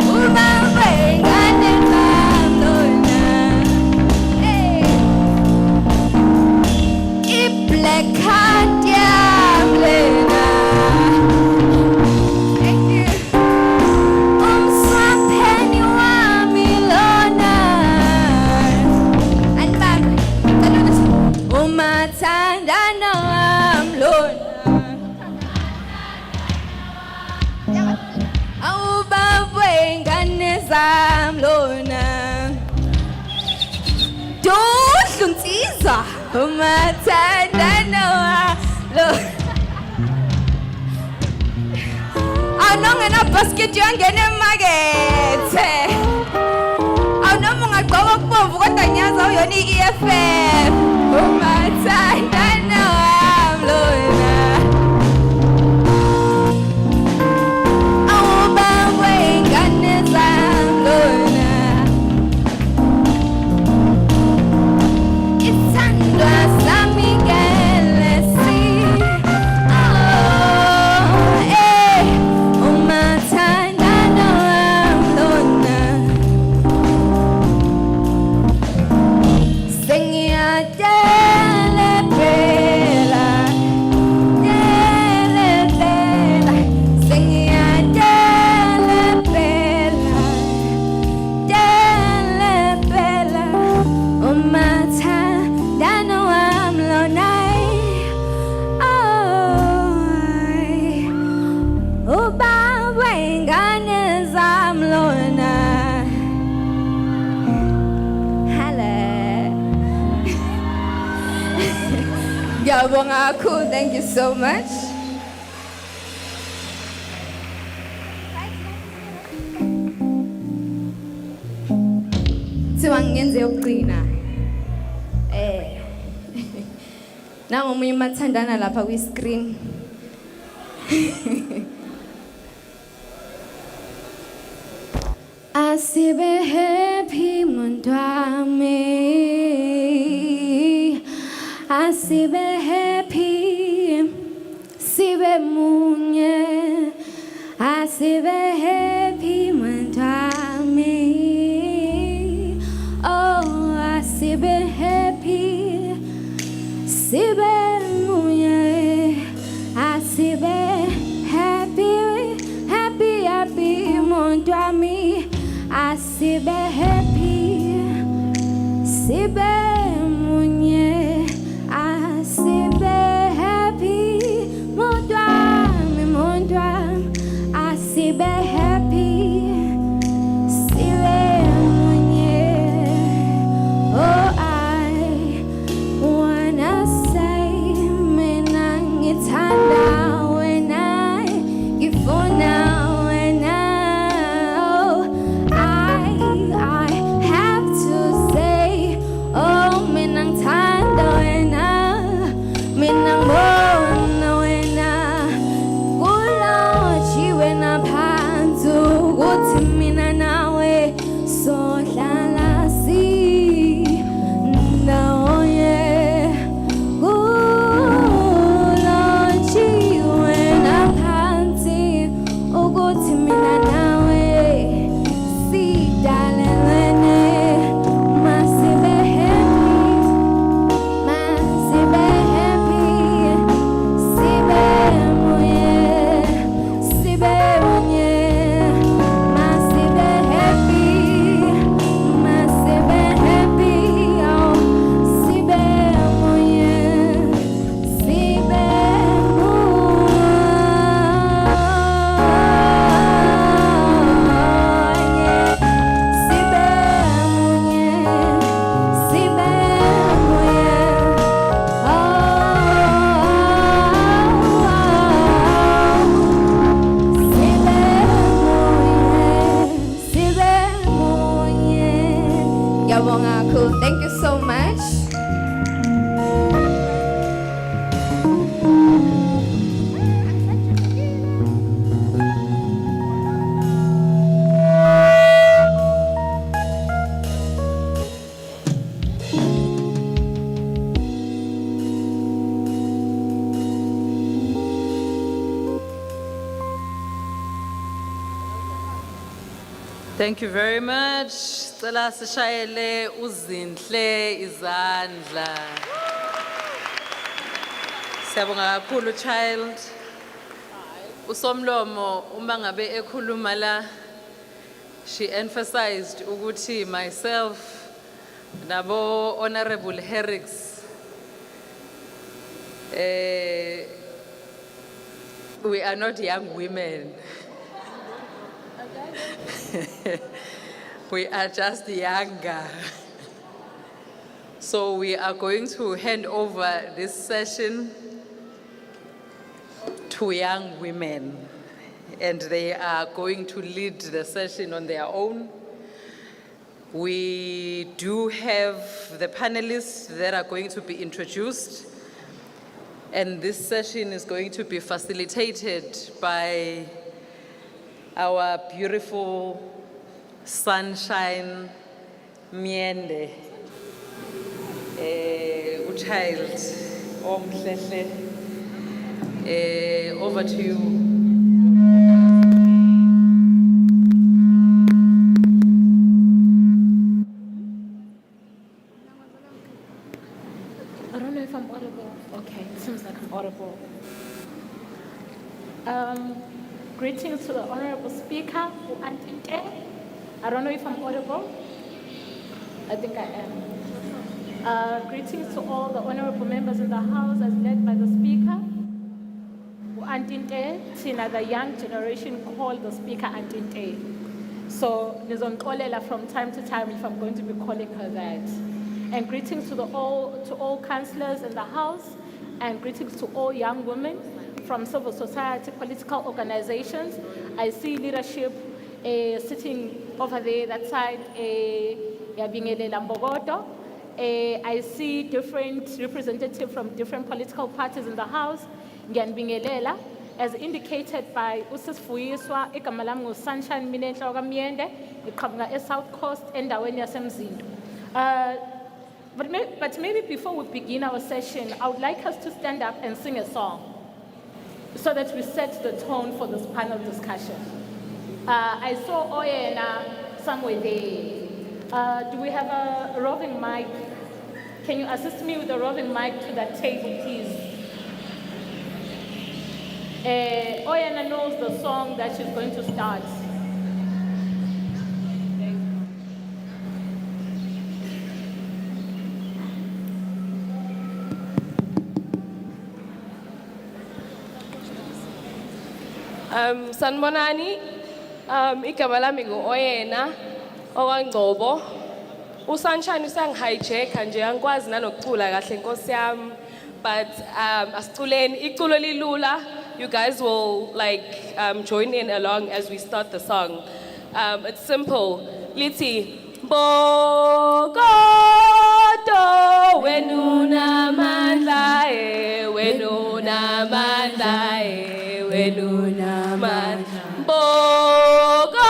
Ubambe ingane zami lona. Ey, i-black card yami lena. Thank you. Umswapheni wami lona. Anibambe. Cala nisi. Umathandana wami lona. Awubambe ingane zami lona. Duhlu nsizwa. Umathandana wami lona. Awunongena basket yangena emakethe. Awunoma ungagqoka okubomvu kodwa ngiyazi awuyona i-EFF. Umathandana wami lona. Awubambe ingane zami lona. Isithandwa sami ke lesi. Umathandana wami lona. Sengiyadela phela. Dela. Sengiyadela phela. Dela. Umathandana wami lona. Ubambe ingane zami lona. Hello. Ngiyabonga kakhulu. Thank you so much. Thiwa ngenze yokugcina. Nangomunye umathandana lapha kwi-screen. Asibe happy mntwami. Asibe happy. Sibe munye. Asibe happy mntwami. asibe happy, sibe munye, asibe happy, mondwa, asibe happy, sibe munye. Oh, I wanna say, mina ngithanda wena, ngifuna wena. I have to say, oh, mina ngithanda wena, mina ngibona wena, kulotshiwe naphansi ukuthi mina nawe sohlala sindawonye. Kulotshiwe naphansi ukuthi mina nawe sidalelene. Masibe happy, masibe happy, sibe munye, sibe munye. Masibe happy, oh, sibe munye, sibe cool. Thank you so much. Thank you very much. Cela sishayele uzinhle izandla. Siyabonga kakhulu child. Usomlomo uma ngabe ekhuluma la, she emphasized ukuthi myself nabo Honorable Herricks we are not young women. We are just younger. So we are going to hand over this session to young women, and they are going to lead the session on their own. We do have the panelists that are going to be introduced, and this session is going to be facilitated by our beautiful Sunshine Miende, child, over to you. I don't know if I'm audible. Okay, it seems like I'm audible. Greetings to the Honorable Speaker, Antinte. I don't know if I'm audible. I think I am. Greetings to all the honorable members in the House as led by the Speaker. Antinte, Tina, the young generation call the Speaker Antinte. So, nizongixolela from time to time if I'm going to be calling her that. And greetings to all councillors in the House, and greetings to all young women from civil society, political organizations. I see leadership sitting over there, that side, Yabingele Lambogoto. I see different representatives from different political parties in the House, Ngiyanibingelela, as indicated by Usis Fuyiswa, Ikamalam Sunshine Minenhla Miende, Iqhamuka South Coast, endaweni yaseMzindo. But maybe before we begin our session, I would like us to stand up and sing a song so that we set the tone for this panel discussion. I saw Oyena somewhere there. Do we have a roving mic? Can you assist me with a roving mic to that table, please? Oyena knows the song that she's going to start. Sanibonani, igama lami ngu-Oyena owaNgcobo. USunshine usangi-hijacka nje angikwazi nanokucula kahle Nkosi yami. But asiculeni iculo lilula. You guys will join in along as we start the song. It's simple. Lithi Bokoto wenuna mandla wenuna mandla wenuna mandla Bokoto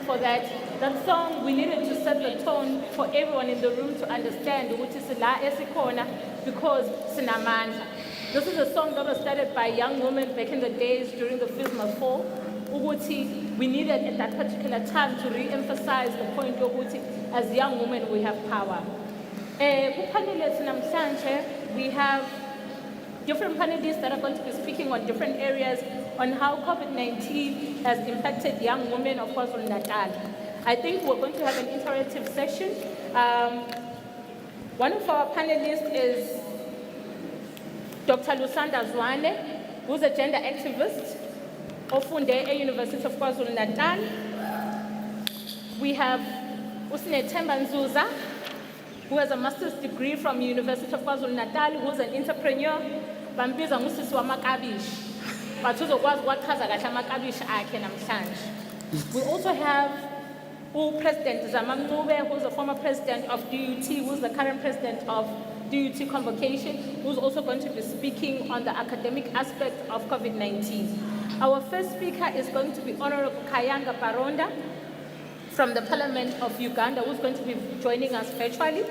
For that song, we needed to set the tone for everyone in the room to understand ukuthi sila esikhona because sinamandla. This is a song that was started by young women back in the days during the FISMA fall. Ukuthi we needed at that particular time to re-emphasize the point ukuthi as young women we have power. We have different panelists that are going to be speaking on different areas on how COVID-19 has impacted young women of KwaZulu Natal. I think we're going to have an interactive session. One of our panelists is Dr. Lusanda Zwane, who's a gender activist ofunde at University of KwaZulu Natal. We have Usine Tembanzuza, who has a master's degree from University of KwaZulu Natal, who's an entrepreneur. Bambiza ngusisi wamakabishi. Bazokwazi ukuchaza kahle amakabishi akhe namhlanje. We also have President Zamamncube, who's the former president of DUT, who's the current president of DUT Convocation, who's also going to be speaking on the academic aspect of COVID-19. Our first speaker is going to be Honorable Kayanga Baronda from the Parliament of Uganda, who's going to be joining us virtually.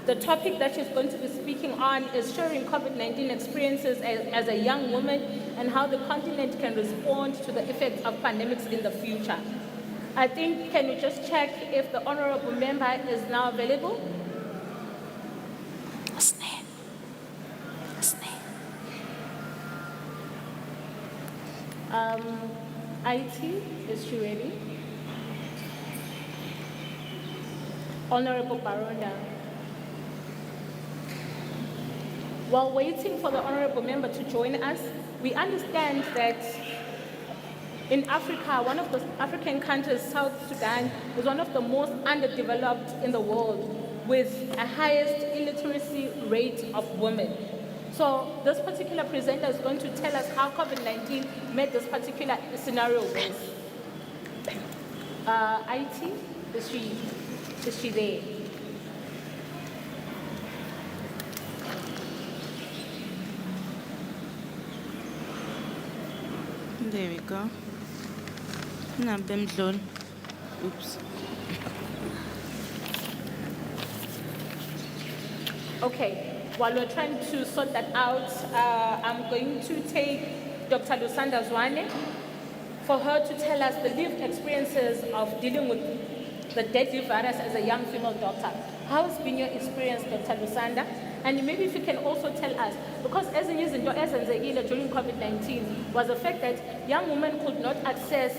The topic that she's going to be speaking on is sharing COVID-19 experiences as a young woman and how the continent can respond to the effects of pandemics in the future. I think, can you just check if the honorable member is now available? IT, is she ready? Honorable Baronda. While waiting for the honorable member to join us, we understand that in Africa, one of the African countries, South Sudan, is one of the most underdeveloped in the world with a highest illiteracy rate of women. So this particular presenter is going to tell us how COVID-19 made this particular scenario worse. IT, is she there? There we go. Oops. Okay, while we're trying to sort that out, I'm going to take Dr. Lusanda Zwane for her to tell us the lived experiences of dealing with the deadly virus as a young female doctor. How has been your experience, Dr. Lusanda? And maybe if you can also tell us, because as in during COVID-19 was the fact that young women could not access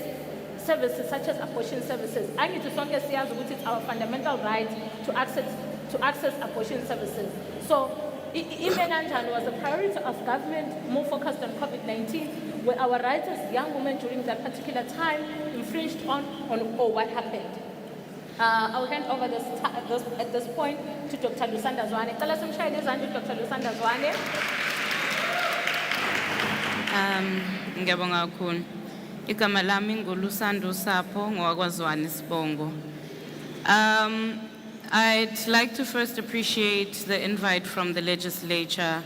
services such as abortion services. I need to it's our fundamental right to access abortion services. So Imenanjan was a priority of government, more focused on COVID-19, where our rights as young women during that particular time infringed on or what happened. I'll hand over at this point to Dr. Lusanda Zwane. Tell us some Dr. Lusanda Zwane. Ngiyabonga kakhulu. Igama lami nguLusando Sapho ngowakwaZwane Sibongo. I'd like to first appreciate the invite from the legislature.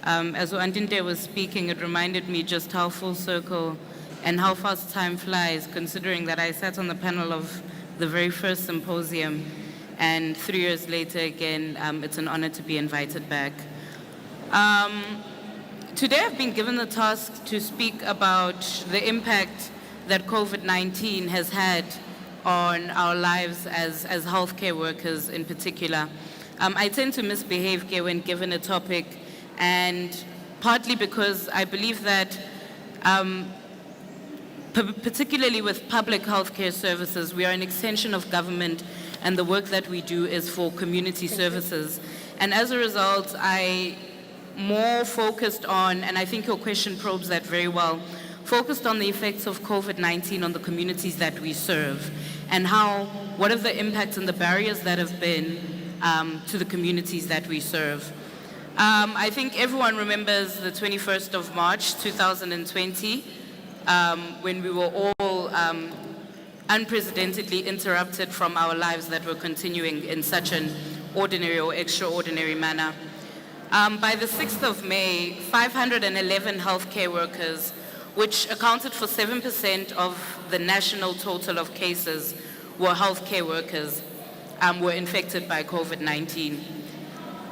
As Antinte was speaking, it reminded me just how full circle and how fast time flies, considering that I sat on the panel of the very first symposium, and 3 years later again, it's an honor to be invited back. Today I've been given the task to speak about the impact that COVID-19 has had on our lives as healthcare workers in particular. I tend to misbehave when given a topic, and partly because I believe that particularly with public healthcare services, we are an extension of government, and the work that we do is for community services. And as a result, I more focused on, and I think your question probes that very well, focused on the effects of COVID-19 on the communities that we serve, and what are the impacts and the barriers that have been to the communities that we serve. I think everyone remembers the 21st of March, 2020, when we were all unprecedentedly interrupted from our lives that were continuing in such an ordinary or extraordinary manner. By the 6th of May, 511 healthcare workers, which accounted for 7% of the national total of cases, were healthcare workers, were infected by COVID-19.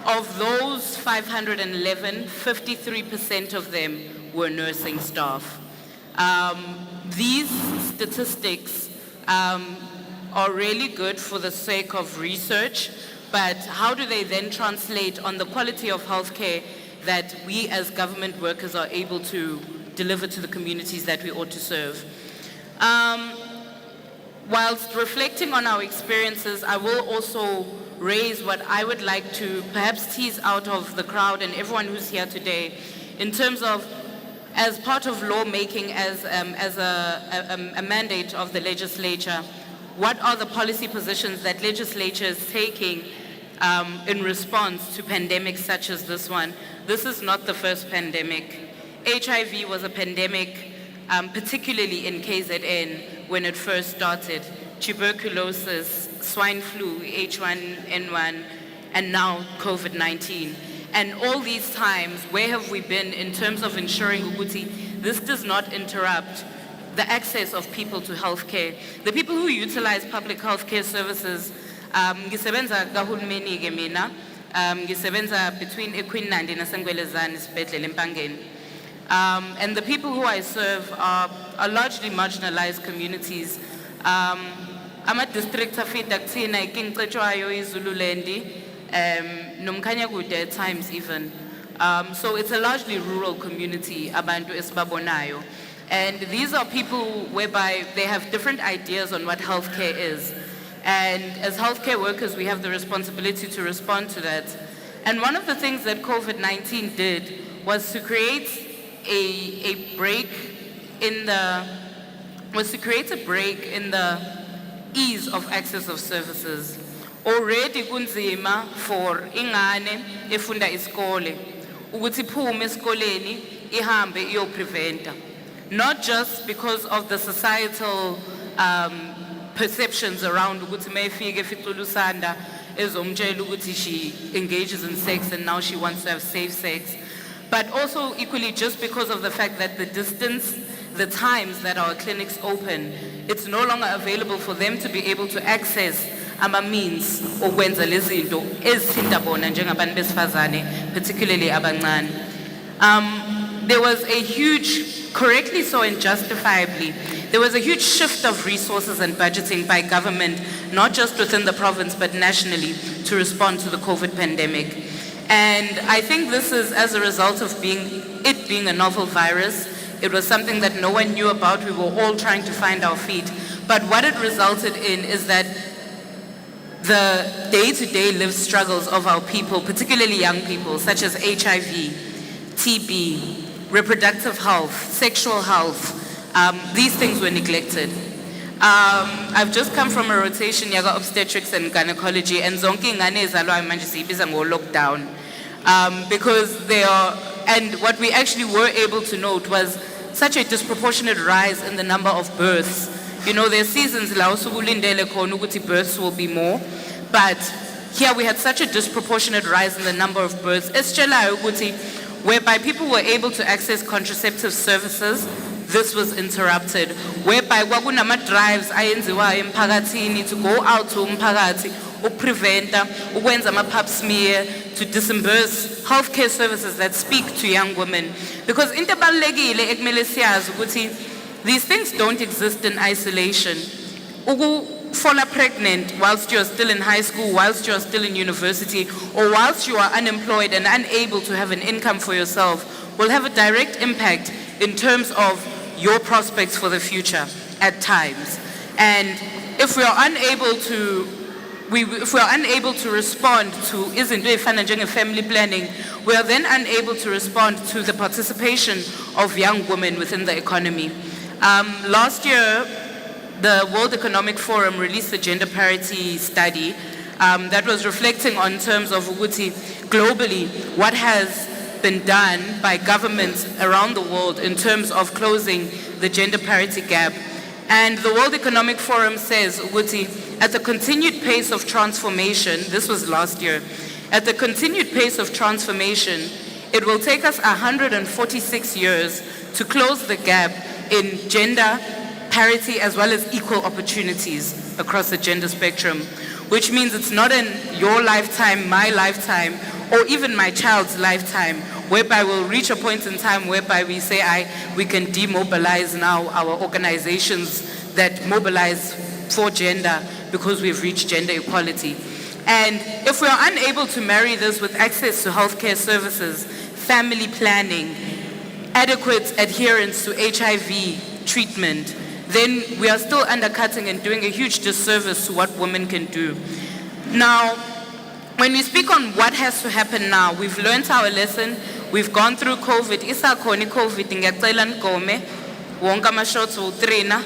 Of those 511, 53% of them were nursing staff. These statistics are really good for the sake of research, but how do they then translate on the quality of healthcare that we as government workers are able to deliver to the communities that we ought to serve? Whilst reflecting on our experiences, I will also raise what I would like to perhaps tease out of the crowd and everyone who's here today in terms of, as part of lawmaking, as a mandate of the legislature, what are the policy positions that legislature is taking in response to pandemics such as this one? This is not the first pandemic. HIV was a pandemic, particularly in KZN when it first started. Tuberculosis, swine flu, H1N1, and now COVID-19. And all these times, where have we been in terms of ensuring ukuthi this does not interrupt the access of people to healthcare? The people who utilize public healthcare services, ngisebenza kahulumeni ke mina, ngisebenza between eQueenland naseNgwelezane Sibhedlela eMpangeni. And the people who I serve are largely marginalized communities. Ama-district afida kuthina iKingcetshwayo, iZululand, nomkhanyakude at times even. So it's a largely rural community, abantu esibabonayo. And these are people whereby they have different ideas on what healthcare is. And as healthcare workers, we have the responsibility to respond to that. And one of the things that COVID-19 did was to create a break in the ease of access of services. Already kunzima for ingane efunda iskole ukuthi iphume eskoleni ihambe iyopreventa, not just because of the societal perceptions around ukuthi mayifike eficulusanda ezomtshela ukuthi she engages in sex and now she wants to have safe sex, but also equally just because of the fact that the distance, the times that our clinics open, it's no longer available for them to be able to access ama-means okwenza lezinto ezithinta bona njengabantu besifazane, particularly abancane. There was a huge, correctly so and justifiably, there was a huge shift of resources and budgeting by government, not just within the province, but nationally, to respond to the COVID pandemic. And I think this is as a result of it being a novel virus. It was something that no one knew about. We were all trying to find our feet. But what it resulted in is that the day-to-day lived struggles of our people, particularly young people, such as HIV, TB, reproductive health, sexual health, these things were neglected. I've just come from a rotation yaga obstetrics and gynecology, and zonke ingane ezalwayo manje siyibiza ngo-lockdown, because they are, and what we actually were able to note was such a disproportionate rise in the number of births. You know, there are seasons la usukulindele khona ukuthi births will be more, but here we had such a disproportionate rise in the number of births. Esitshelayo ukuthi whereby people were able to access contraceptive services, this was interrupted. Whereby kwakunama drives ayenziwayo emphakathini to go out to umphakathi ukupreventa, ukwenza ama-pap smear, to disburse healthcare services that speak to young women. Because into ebalulekile ekumele siyazi ukuthi these things don't exist in isolation. Fall pregnant whilst you're still in high school, whilst you're still in university, or whilst you are unemployed and unable to have an income for yourself will have a direct impact in terms of your prospects for the future at times. And if we are unable to respond to izinto ezifana njenge-family planning, we are then unable to respond to the participation of young women within the economy. Last year, the World Economic Forum released a gender parity study that was reflecting on terms of Uguti globally, what has been done by governments around the world in terms of closing the gender parity gap. And the World Economic Forum says, Uguti, at the continued pace of transformation, this was last year, at the continued pace of transformation, it will take us 146 years to close the gap in gender parity as well as equal opportunities across the gender spectrum, which means it's not in your lifetime, my lifetime, or even my child's lifetime, whereby we'll reach a point in time whereby we say, we can demobilize now our organizations that mobilize for gender because we've reached gender equality. And if we are unable to marry this with access to healthcare services, family planning, adequate adherence to HIV treatment, then we are still undercutting and doing a huge disservice to what women can do. Now, when we speak on what has to happen now, we've learned our lesson. We've gone through COVID. Isa khona COVID ngiyacela nigome wonke ama-shots u-3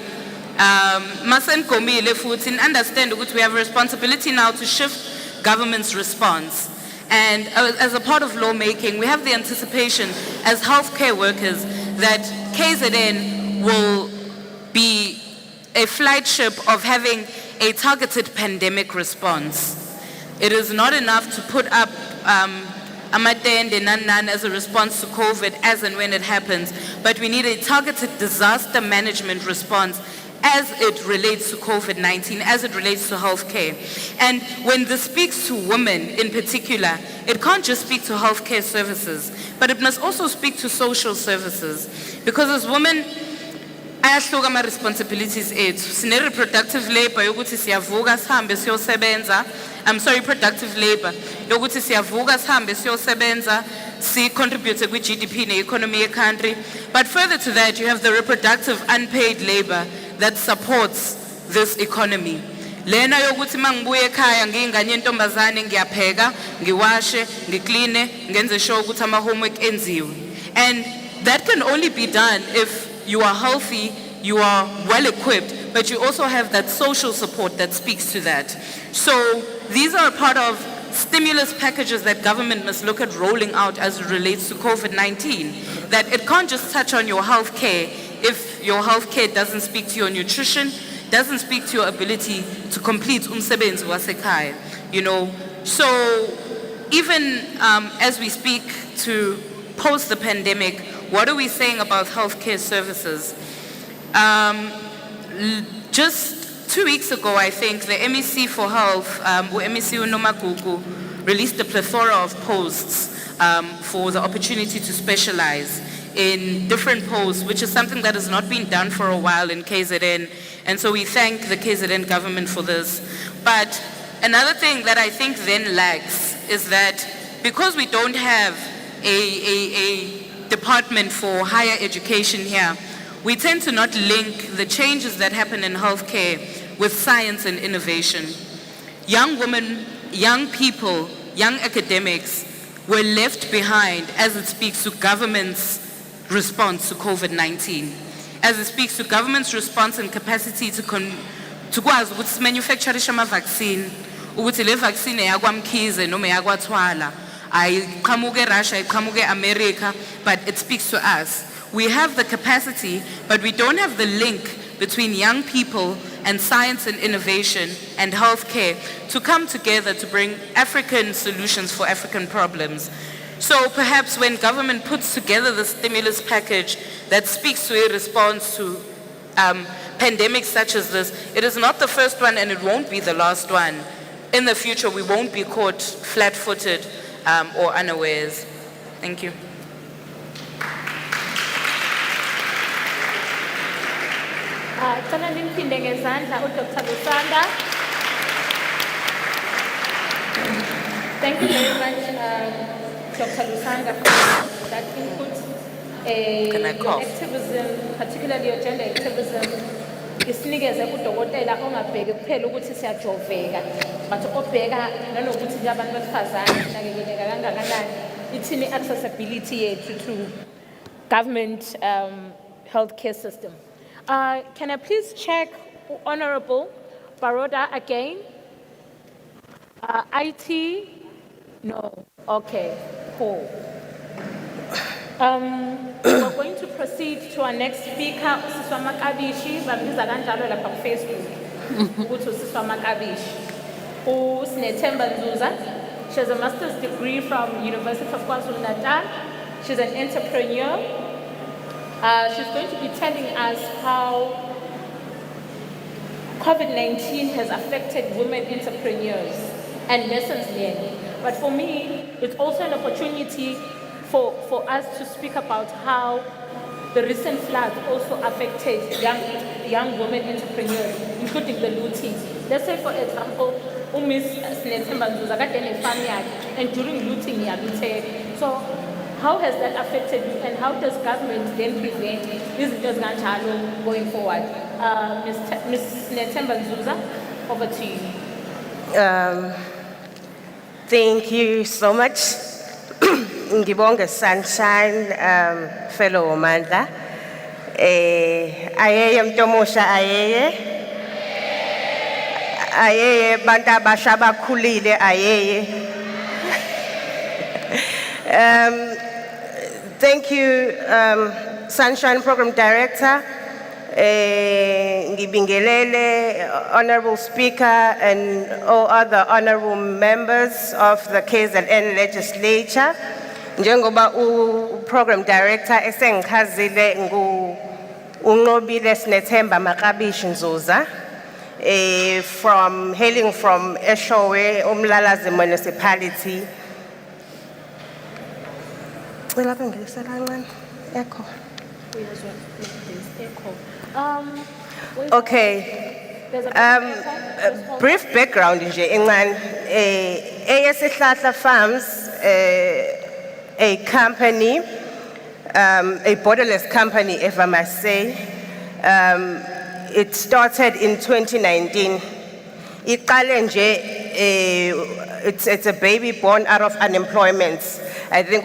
masenigomile futhi understand ukuthi we have a responsibility now to shift government's response. And as a part of lawmaking, we have the anticipation as healthcare workers that KZN will be a flagship of having a targeted pandemic response. It is not enough to put up amatende nan as a response to COVID as and when it happens, but we need a targeted disaster management response as it relates to COVID-19, as it relates to healthcare. And when this speaks to women in particular, it can't just speak to healthcare services, but it must also speak to social services. Because as women, ayahluka ama-responsibilities ethu. Sine reproductive labor yokuthi siyavuka sihambe siyosebenza. Productive labor yokuthi siyavuka sihambe siyosebenza, si-contribute kwi-GDP ne-economy ye-country. But further to that, you have the reproductive unpaid labor that supports this economy. Lena yokuthi mangibuye ekhaya ngiyingane yentombazane ngiyapheka, ngiwashe, ngikline, ngenze sure ukuthi ama-homework enziwe. And that can only be done if you are healthy, you are well equipped, but you also have that social support that speaks to that. So these are a part of stimulus packages that government must look at rolling out as it relates to COVID-19. That it can't just touch on your health care if your health care doesn't speak to your nutrition, doesn't speak to your ability to complete umsebenzi wasekhaya, you know. So even as we speak to post the pandemic, what are we saying about healthcare services? Just 2 weeks ago, I think, the MEC for Health, MEC Unomagugu, released a plethora of posts for the opportunity to specialize in different posts, which is something that has not been done for a while in KZN. And so we thank the KZN government for this. But another thing that I think then lacks is that because we don't have a department for higher education here, we tend to not link the changes that happen in healthcare with science and innovation. Young women, young people, young academics were left behind as it speaks to government's response to COVID-19, as it speaks to government's response and capacity to kwazi ukuthi manufacture ama vaccine, ukuthi le vaccine yakwamkhize noma yakwathwala ayiqhamuke Russia, ayiqhamuke America, but it speaks to us. We have the capacity, but we don't have the link between young people and science and innovation and healthcare to come together to bring African solutions for African problems. So perhaps when government puts together the stimulus package that speaks to a response to pandemics such as this, it is not the first one and it won't be the last one. In the future, we won't be caught flat-footed or unawares. Thank you. Sana nimphinde ngezandla uDr. Lusanda. Thank you very much, Dr. Lusanda, for that input. Your activism, particularly your gender activism, isinikeze udokotela ongabheki kuphela ukuthi siyajoveka, but obheka nanokuthi abantu besifazane sinakekeleka kangakanani, ithini accessibility yethu to government healthcare system. Can I please check Honorable Baroda again? IT? No. Okay, cool. We're going to proceed to our next speaker, Siswa Makabishi, bambiza kanjalo lapha ku Facebook. Ukuthi uSiswa Makabishi. uSnethemba Nzuza. She has a master's degree from University of KwaZulu Natal. She's an entrepreneur. She's going to be telling us how COVID-19 has affected women entrepreneurs and lessons learned. But for me, it's also an opportunity for us to speak about how the recent floods also affected young women entrepreneurs, including the looting. Let's say, for example, Miss Snethemba Nzuza kade ne-farm yakhe, and during looting yaluthe. So how has that affected you, and how does government then prevent izinto ezinkanjalo going forward? Ms. Snethemba Nzuza, over to you. Thank you so much. Ngibonge Sunshine, fellow Amanda. Ayeye mntomusha ayeye. Ayeye bantu abasha abakhulile ayeye. Thank you, Sunshine Program Director, Ngibingelele, Honorable Speaker, and all other honorable members of the KZN Legislature. Njengoba Program Director esengichazile unqobile Snethemba Makabishi Nzuza, hailing from Eshowe, Umlalazi Municipality. Okay. Brief background nje incane. ASIhlahla Farms, a company, a borderless company, if I must say. It started in 2019. It's a baby born out of unemployment. I think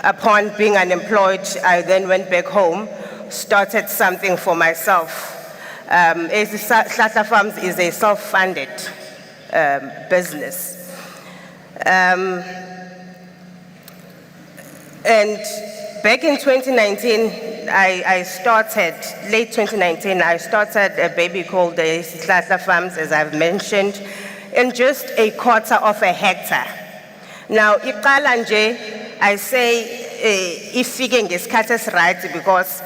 upon being unemployed, I then went back home, started something for myself. Hlahla Farms is a self-funded business. And back in 2019, late 2019, I started a baby called the Hlahla Farms, as I've mentioned, in just a quarter of a hectare. Now, iqala nje, I say, ifike ngesikhathi right, because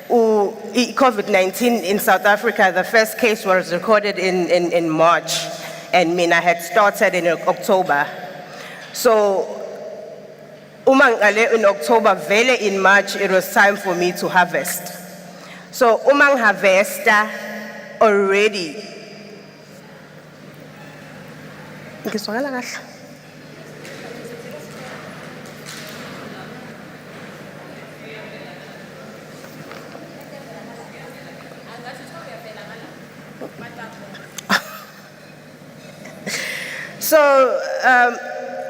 COVID-19 in South Africa, the first case was recorded in March, and mina had started in October. So, in October, vele in March, it was time for me to harvest. So, harvesta already. Ngizwakala kahle? So,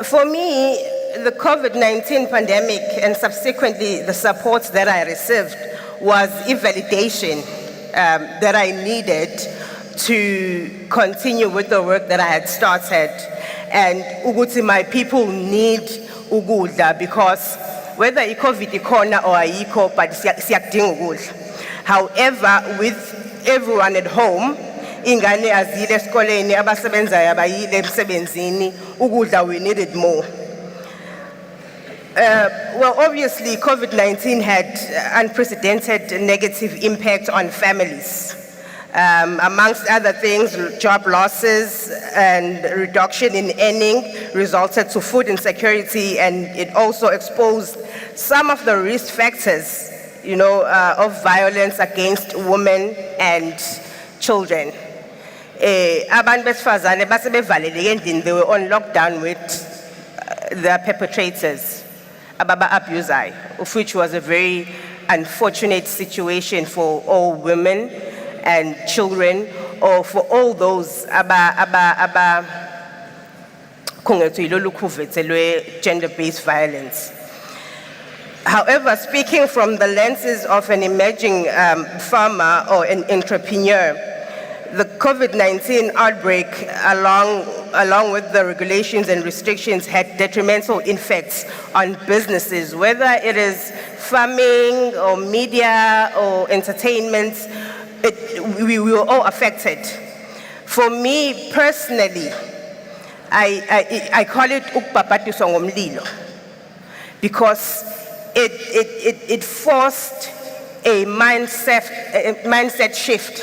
for me, the COVID-19 pandemic and subsequently the support that I received was a validation that I needed to continue with the work that I had started. And ukuthi my people need ukudla because whether i-COVID ikhona or ayikho, but siyakudinga ukudla. However, with everyone at home, ingane azile esikoleni abasebenzayo abayile emsebenzini ukudla we needed more. Well, obviously, COVID-19 had unprecedented negative impact on families. Amongst other things, job losses and reduction in earning resulted to food insecurity, and it also exposed some of the risk factors, of violence against women and children. Abantu besifazane base bevaleleke endlini, they were on lockdown with the perpetrators, ababa abuser, of which was a very unfortunate situation for all women and children, or for all those gender-based violence. However, speaking from the lenses of an emerging farmer or an entrepreneur, the COVID-19 outbreak, along with the regulations and restrictions, had detrimental effects on businesses, whether it is farming or media or entertainment. We were all affected. For me personally, I call it ukpapatiswa ngomlilo, because it forced a mindset shift,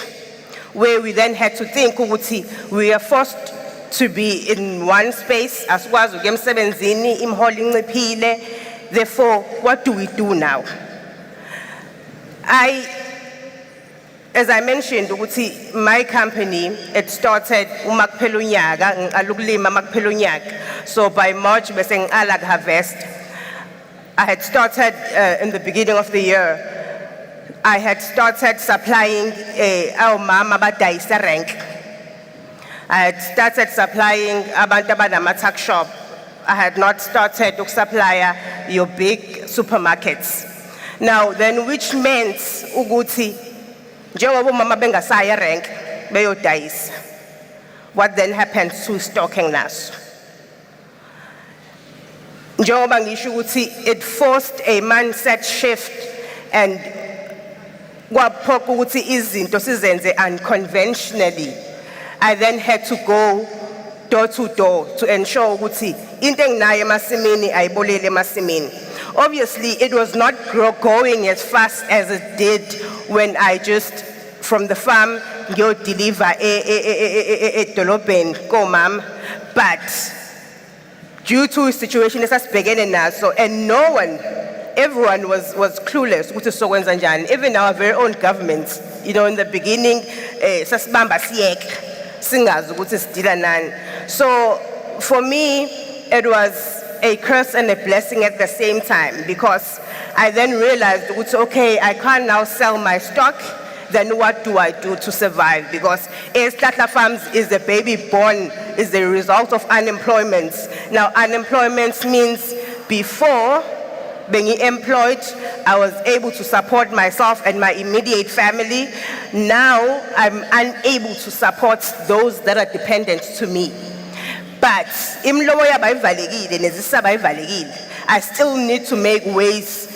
where we then had to think ukuthi we are forced to be in one space, asikwazi ukuya emsebenzini, imiholo inciphile. Therefore, what do we do now? As I mentioned, ukuthi my company, it started uma kuphela unyaka, ngiqala ukulima uma kuphela unyaka. So by March bese ngiqala harvest. I had started in the beginning of the year. I had started supplying our mama abadayisa rank. I had started supplying abantu abanama-tuck shop. I had not started to supply your big supermarkets. Now then, which meant ukuthi njengoba umama bengasaya rank beyodayisa. What then happens to stocking naso? Njengoba ngisho ukuthi it forced a mindset shift, and kwaphoqa ukuthi izinto sizenze unconventionally. I then had to go door to door to ensure ukuthi into enginayo emasimini ayibolele emasimini. Obviously, it was not going as fast as it did when I just from the farm go deliver edolobheni komama, but due to a situation esasibhekene naso, and everyone was clueless ukuthi sokwenza njani. Even our very own government, in the beginning, sasibamba siyeka singazi ukuthi sidila nani. So for me, it was a curse and a blessing at the same time, because I then realized, okay, I can't now sell my stock. Then what do I do to survive? Because Tata Farms is a baby born, is the result of unemployment. Now, unemployment means before being employed, I was able to support myself and my immediate family. Now, I'm unable to support those that are dependent to me. But I still need to make ways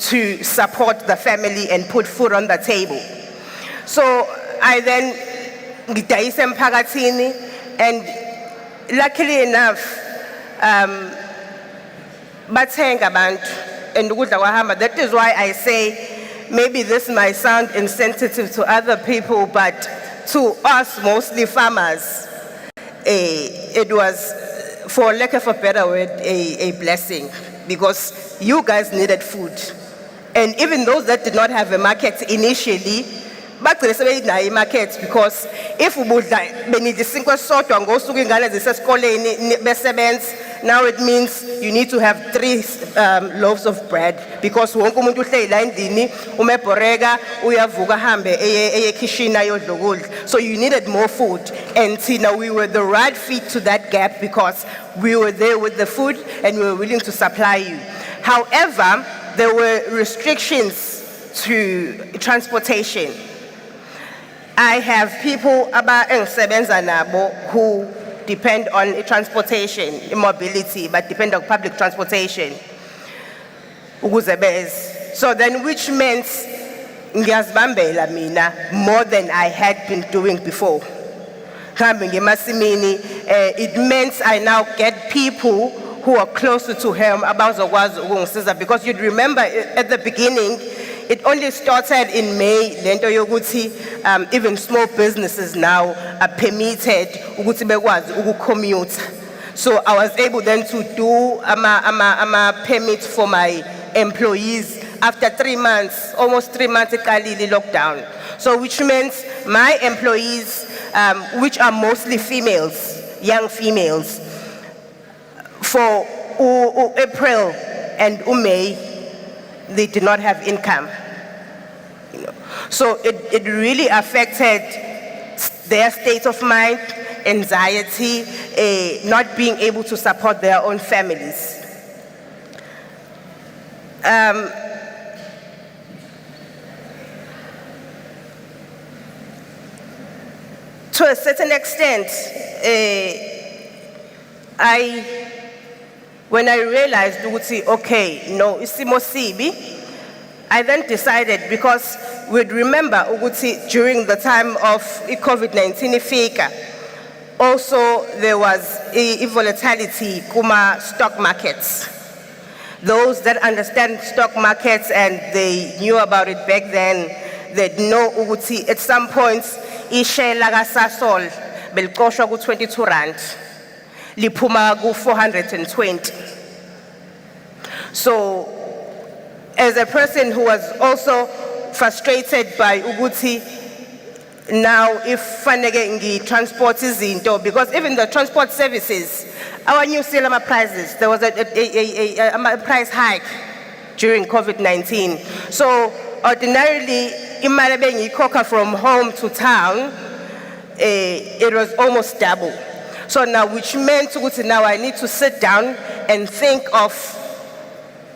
to support the family and put food on the table. So I then ngidayisa emphakathini, and luckily enough, bathenga abantu and ukudla kwahamba. That is why I say maybe this might sound insensitive to other people, but to us, mostly farmers, it was, for lack of a better word, a blessing, because you guys needed food. And even those that did not have a market initially, bagcine sebeyinayo imarket because if ubudla benidla isinkwa sodwa ngosuku ingane zisesikoleni besebenza, now it means you need to have 3 loaves of bread because wonke umuntu uhleli la endlini umebhoreka uyavuka hambe eye kitchen ayodla ukudla. So you needed more food, and thina we were the right fit to that gap because we were there with the food and we were willing to supply you. However, there were restrictions to transportation. I have people who depend on transportation, mobility, but depend on public transportation. So then, which meant ngiyazibambela mina more than I had been doing before. It meant I now get people who are closer to him because you'd remember at the beginning, it only started in May. Even small businesses now are permitted to commute. So I was able then to do a permit for my employees after 3 months, almost 3 months lockdown. So which means my employees, which are mostly females, young females, for April and May, they did not have income. So it really affected their state of mind, anxiety, not being able to support their own families. To a certain extent, when I realized, okay, no, isimo sibi, I then decided, because we'd remember during the time of COVID-19 ifika, also there was a volatility kuma stock markets. Those that understand stock markets and they knew about it back then, they'd know at some points ishare laga Sasol belqoshwa ku 22 rand. Lipuma ku 420. So, as a person who was also frustrated by Uguti, now if fanege transport is into, because even the transport services, our new cinema prices, there was a price hike during COVID-19. So ordinarily, imali koka from home to town, it was almost double. So now, which meant now I need to sit down and think of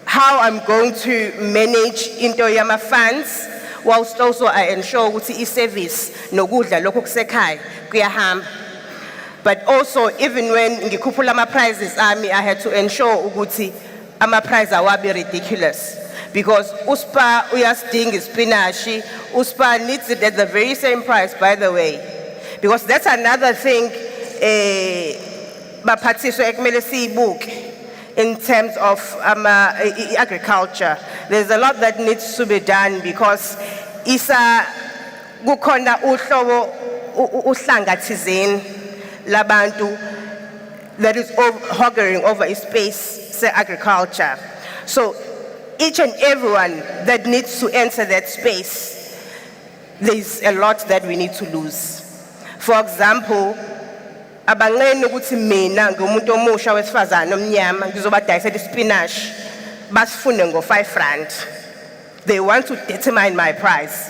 how I'm going to manage into yama funds, whilst also I ensure ukuthi service nokudla lokho kusekhaya kuyahamba. But also, even when ngikhuphula ama prices I had to ensure ukuthi ama prices awabi ridiculous, because uspa uyasidinga spinach, uspa needs it at the very same price, by the way, because that's another thing baphathiswa ekumele siyibuke. In terms of agriculture, there's a lot that needs to be done, because isa kukhona uhlobo uhlanga thizeni labantu that is hogging over a space agriculture. So each and everyone that needs to enter that space, there's a lot that we need to lose. For example, abangeni ukuthi mina ngumuntu omusha wesifazana omnyama ngizobadayisela ispinach basifune ngo5 rand. They want to determine my price.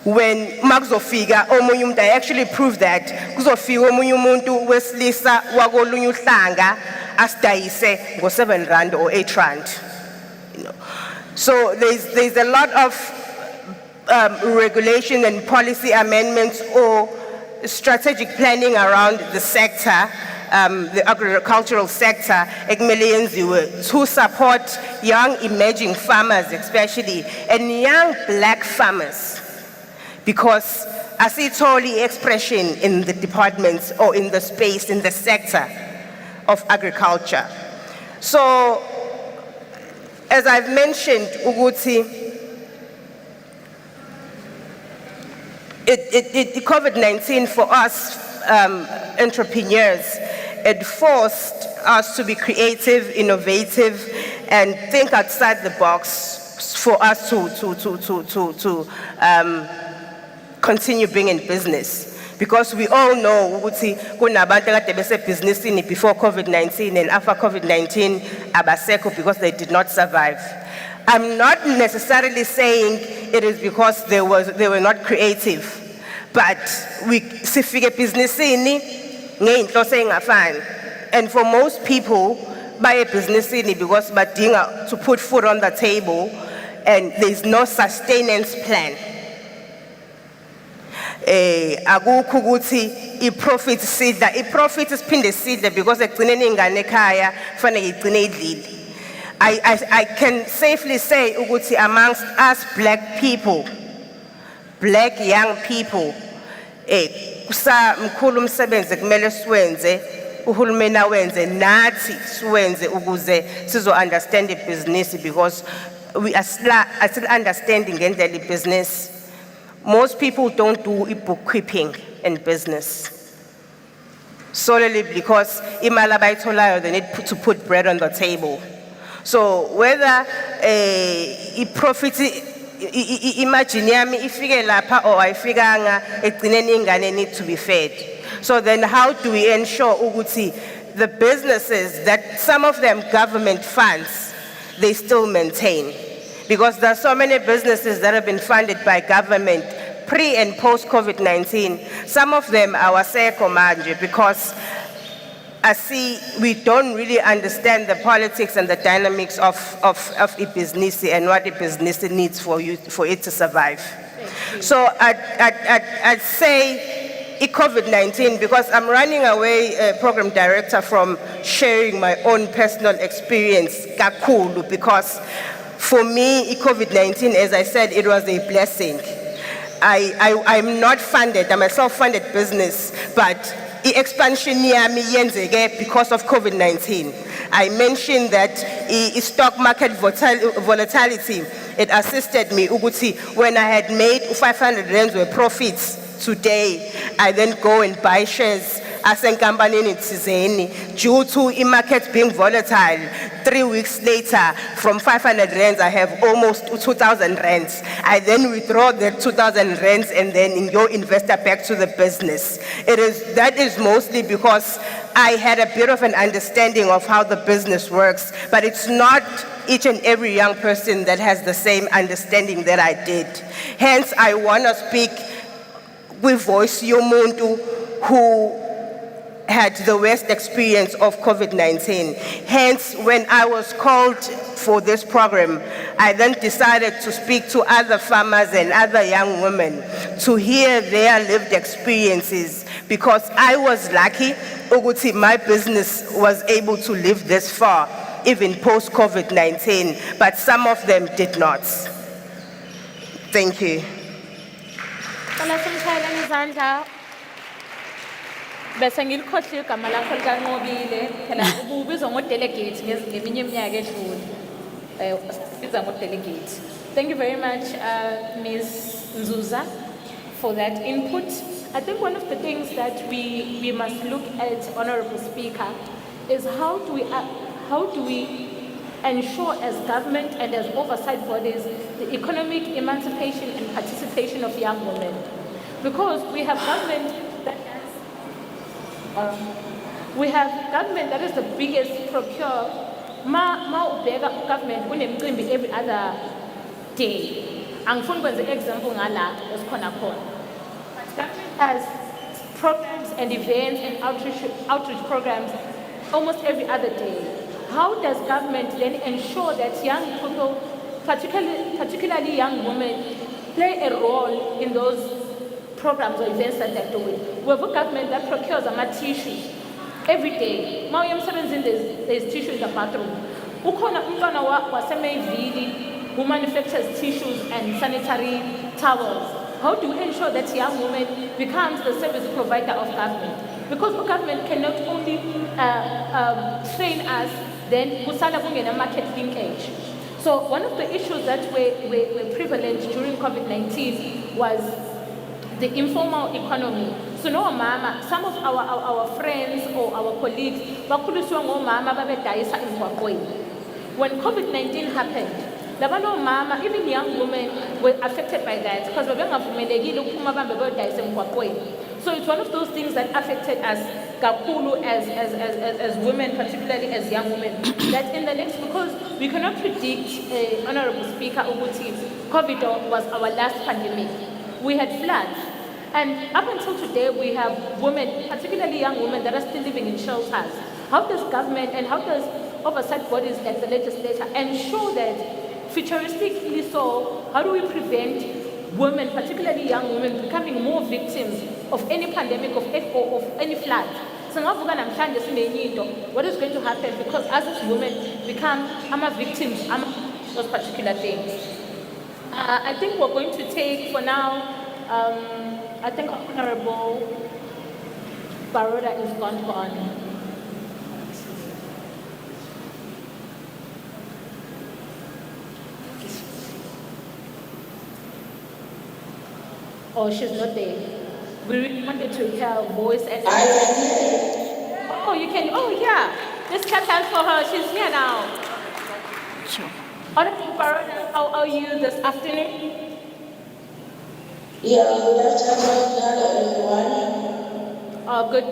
When makuzofika omunye umuntu, I actually proved that kuzofika omunye umuntu wesilisa wakolunye uhlanga asidayise ngo7 rand or 8 rand. So there's a lot of regulation and policy amendments or strategic planning around the sector, the agricultural sector, to support young emerging farmers especially, and young black farmers, because I see totally expression in the departments or in the space, in the sector of agriculture. So, as I've mentioned, Uguti, COVID-19 for us entrepreneurs, it forced us to be creative, innovative, and think outside the box for us to continue being in business. Because we all know ukuthi kunabantu kade besebhizinisini before COVID-19 and after COVID-19 abasekho because they did not survive. I'm not necessarily saying it is because they were not creative, but we sifike ebhizinisini ngeyinhloso engafani. And for most people, baye ebhizinisini because badinga to put food on the table and there's no sustenance plan. Akukho ukuthi i-profit sidla, i-profit isiphinde sidle because ekugcineni ingane ekhaya fanele igcine idlile. I can safely say ukuthi amongst us black people, black young people, kusa mkhulu umsebenzi kumele siwenze, uhulumeni awenze nathi siwenze ukuze sizo understand business because we are still understanding ngendlela business. Most people don't do bookkeeping in business solely because imali abayitholayo they need to put bread on the table. So whether profit imagine yami ifike lapha or ayifikanga egcineni ingane need to be fed. So then how do we ensure ukuthi the businesses that some of them government funds they still maintain? Because there are so many businesses that have been funded by government pre and post COVID-19. Some of them are waseko manje because I see we don't really understand the politics and the dynamics of a business and what a business needs for it to survive. So I'd say COVID-19 because I'm running away program director from sharing my own personal experience kakhulu because for me, COVID-19, as I said, it was a blessing. I'm not funded, I'm a self-funded business, but the expansion yami yenzeke because of COVID-19. I mentioned that stock market volatility, it assisted me ukuthi when I had made 500 rands worth profits today, I then go and buy shares asenkampanini thizeni due to market being volatile. 3 weeks later, from 500 rands, I have almost 2,000 rands. I then withdraw that 2,000 rands and then go investor back to the business. That is mostly because I had a bit of an understanding of how the business works, but it's not each and every young person that has the same understanding that I did. Hence, I want to speak with voice yomuntu who had the worst experience of COVID-19. Hence, when I was called for this program, I then decided to speak to other farmers and other young women to hear their lived experiences because I was lucky ukuthi my business was able to live this far, even post-COVID-19, but some of them did not. Thank you. Bese ngilikhohle igama lakho likaNqobile phela ububizwa ngodelegate ngeminye iminyaka edlule sibiza ngodelegate. Thank you very much Ms. Nzuza for that input. I think one of the things that we must look at, Honorable Speaker, is how do we ensure as government and as oversight bodies the economic emancipation and participation of young women, because we have government that is the biggest procure. Government every other day. Angifuni ukwenza example ngala esikhona khona. But government has programs and events and outreach programs almost every other day. How does government then ensure that young people, particularly young women, play a role in those programs or events that they're doing? We have a government that procures tissues every day. There's tissue in the bathroom. Ukhona umntwana waseMayville who manufactures tissues and sanitary towels. How do we ensure that young woman becomes the service provider of government? Because the government cannot only train us, then kusala kungena market linkage. So one of the issues that were prevalent during COVID-19 was the informal economy. So no mama, some of our friends or our colleagues, when COVID-19 happened, there were no mama, even young women were affected by that because so it's one of those things that affected us kakhulu as women, particularly as young women. That in the next, because we cannot predict, Honorable Speaker, ukuthi COVID was our last pandemic. We had floods. And up until today, we have women, particularly young women, that are still living in shelters. How does government and how does oversight bodies like the legislature ensure that futuristically so, how do we prevent women, particularly young women, becoming more victims of any pandemic or of any flood? So what is going to happen? Because us as women become victims of those particular things. I think we're going to take for now, I think Honorable Baroda is gone. Oh, she's not there. We really wanted to hear her voice and oh, you can, oh yeah. Let's clap hands for her. She's here now. Sure. Honorable Baroda, how are you this afternoon? Yeah, good afternoon, everyone. Oh, good.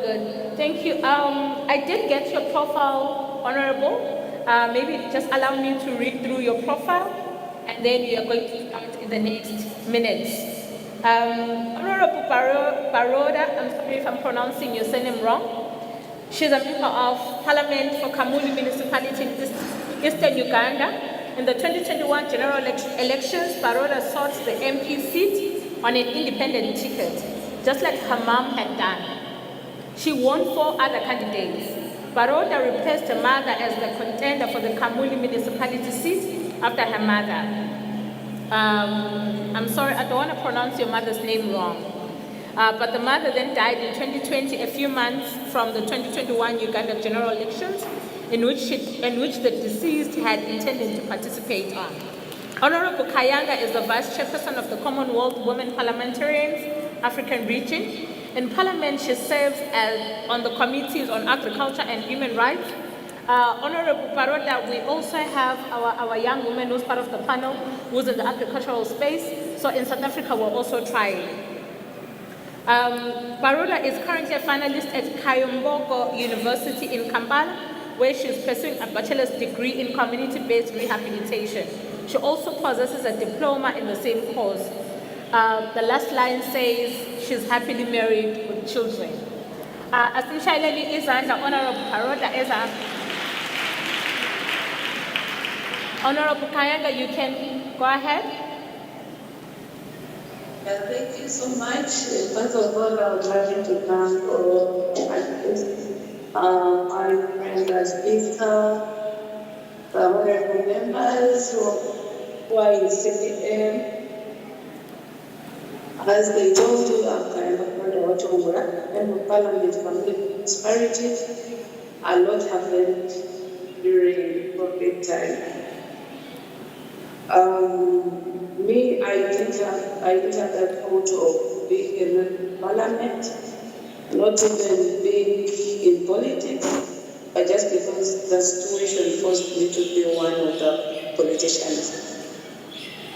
Thank you. I did get your profile, Honorable. Maybe just allow me to read through your profile, and then we are going to start in the next minutes. Honorable Baroda, I'm sorry if I'm pronouncing your surname wrong. She's a member of Parliament for Kamuli Municipality in Eastern Uganda. In the 2021 general elections, Baroda sought the MP seat on an independent ticket, just like her mom had done. She won 4 other candidates. Baroda replaced her mother as the contender for the Kamuli municipality seat after her mother. I'm sorry, I don't want to pronounce your mother's name wrong. But the mother then died in 2020, a few months from the 2021 Uganda general elections, in which the deceased had intended to participate on. Honorable Kayanga is the Vice Chairperson of the Commonwealth Women Parliamentarians African Region. In Parliament, she serves on the committees on agriculture and human rights. Honorable Baroda, we also have our young woman who's part of the panel, who's in the agricultural space. So in South Africa, we're also trying. Baroda is currently a finalist at Kayombogo University in Kampala, where she's pursuing a bachelor's degree in community-based rehabilitation. She also possesses a diploma in the same course. The last line says she's happily married with children. Essentially, Honorable Baroda is a Honorable Kayanga, you can go ahead. Thank you so much. First of all, I would like to thank all my friends as speaker, the honorable members who are in CPM. As they told you, I'm kind of member of Parliament for Municipality. A lot happened during COVID time. I didn't have that thought of being in Parliament, not even being in politics, but just because the situation forced me to be one of the politicians.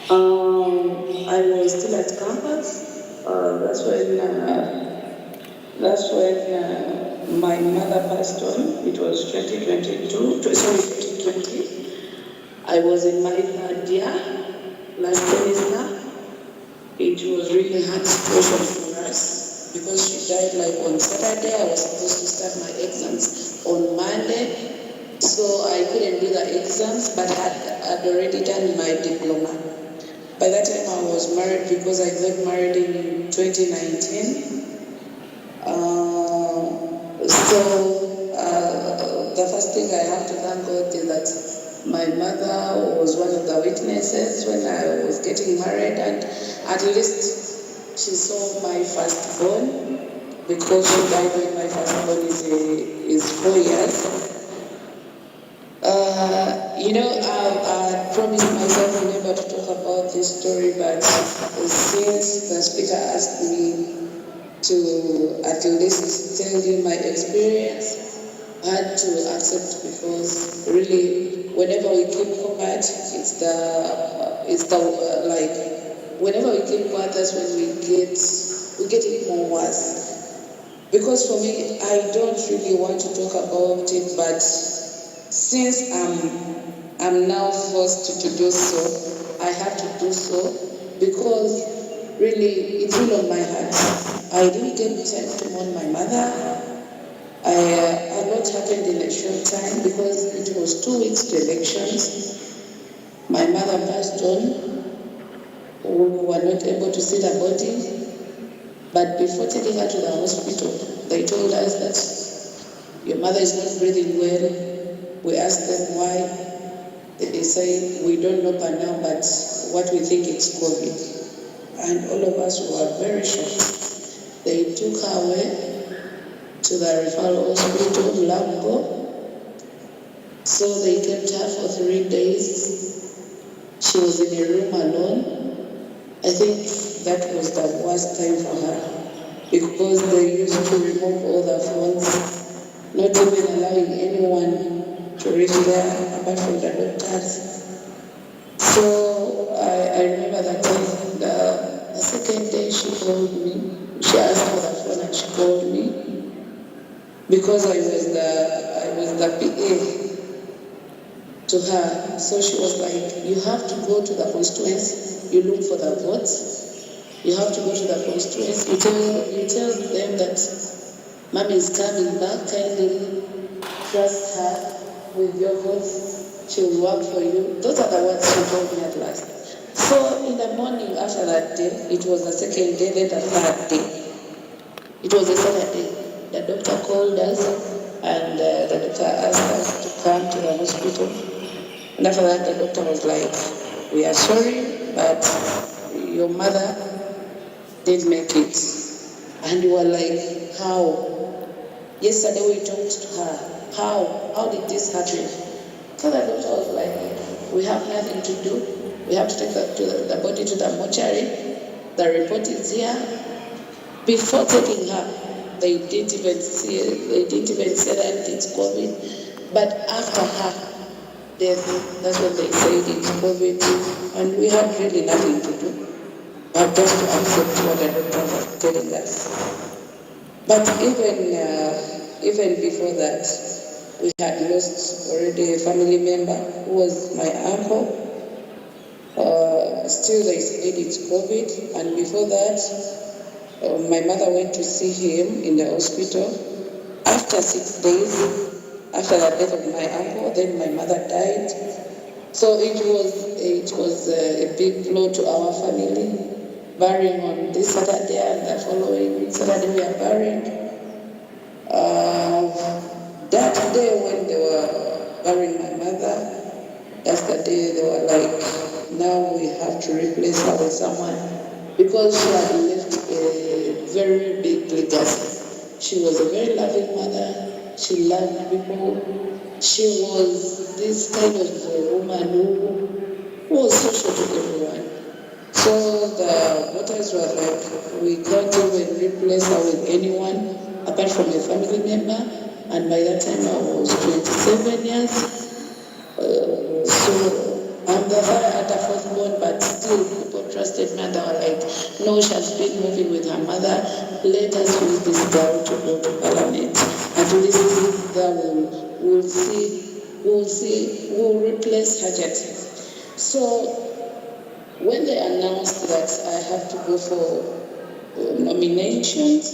I was still at campus. That's when my mother passed on. It was 2020. I was in my 3rd year, last semester. It was really hard situation for us because she died like on Saturday. I was supposed to start my exams on Monday, so I couldn't do the exams, but I'd already done my diploma. By that time, I was married because I got married in 2019. The first thing I have to thank God is that my mother was one of the witnesses when I was getting married, and at least she saw my firstborn because she died when my firstborn is 4 years. I promised myself never to talk about this story, but since the speaker asked me to at least tell you my experience, I had to accept because really, whenever we keep quiet, it's the whenever we keep quiet, that's when we get it more worse. Because for me, I don't really want to talk about it, but since I'm now forced to do so, I have to do so because really it's really on my heart. I didn't get time to mourn my mother. A lot happened in a short time because it was 2 weeks to elections. My mother passed on. We were not able to see the body. But before taking her to the hospital, they told us that your mother is not breathing well. We asked them why. They say, we don't know by now, but what we think it's COVID. And all of us were very shocked. They took her away to the referral hospital, Lambo. So they kept her for 3 days. She was in a room alone. I think that was the worst time for her because they used to remove all the phones, not even allowing anyone to reach there apart from the doctors. So I remember that time, the second day she called me. She asked for the phone and she called me because I was the PA to her. So she was like, you have to go to the constituency. You look for the votes. You have to go to the constituency. You tell them that Mommy is coming back. Kindly trust her with your votes. She will work for you. Those are the words she told me at last. So in the morning after that day, it was the second day, then the third day. It was a Saturday. The doctor called us and the doctor asked us to come to the hospital. And after that, the doctor was like, we are sorry, but your mother did make it. And you were like, how? Yesterday we talked to her. How did this happen? So the doctor was like, we have nothing to do. We have to take the body to the mortuary. The report is here. Before taking her, they didn't even say that it's COVID. But after her death, that's when they said it's COVID, and we had really nothing to do, but just to accept what the doctor was telling us. But even before that, we had lost already a family member who was my uncle. Still they said it's COVID, and before that, my mother went to see him in the hospital. After 6 days, after the death of my uncle, then my mother died. So it was a big blow to our family. Burying on this Saturday and the following Saturday we are burying. That day when they were burying my mother, that's the day they were like, now we have to replace her with someone because she had left a very big legacy. She was a very loving mother. She loved people. She was this kind of woman who was social to everyone. So the voters were like, we can't even replace her with anyone apart from a family member. And by that time I was 27 years. So I'm the fourth born, but still people trusted me and they were like, no, she has been moving with her mother. Let us use this girl to go to Parliament. At least this girl will replace her jet. So when they announced that I have to go for nominations,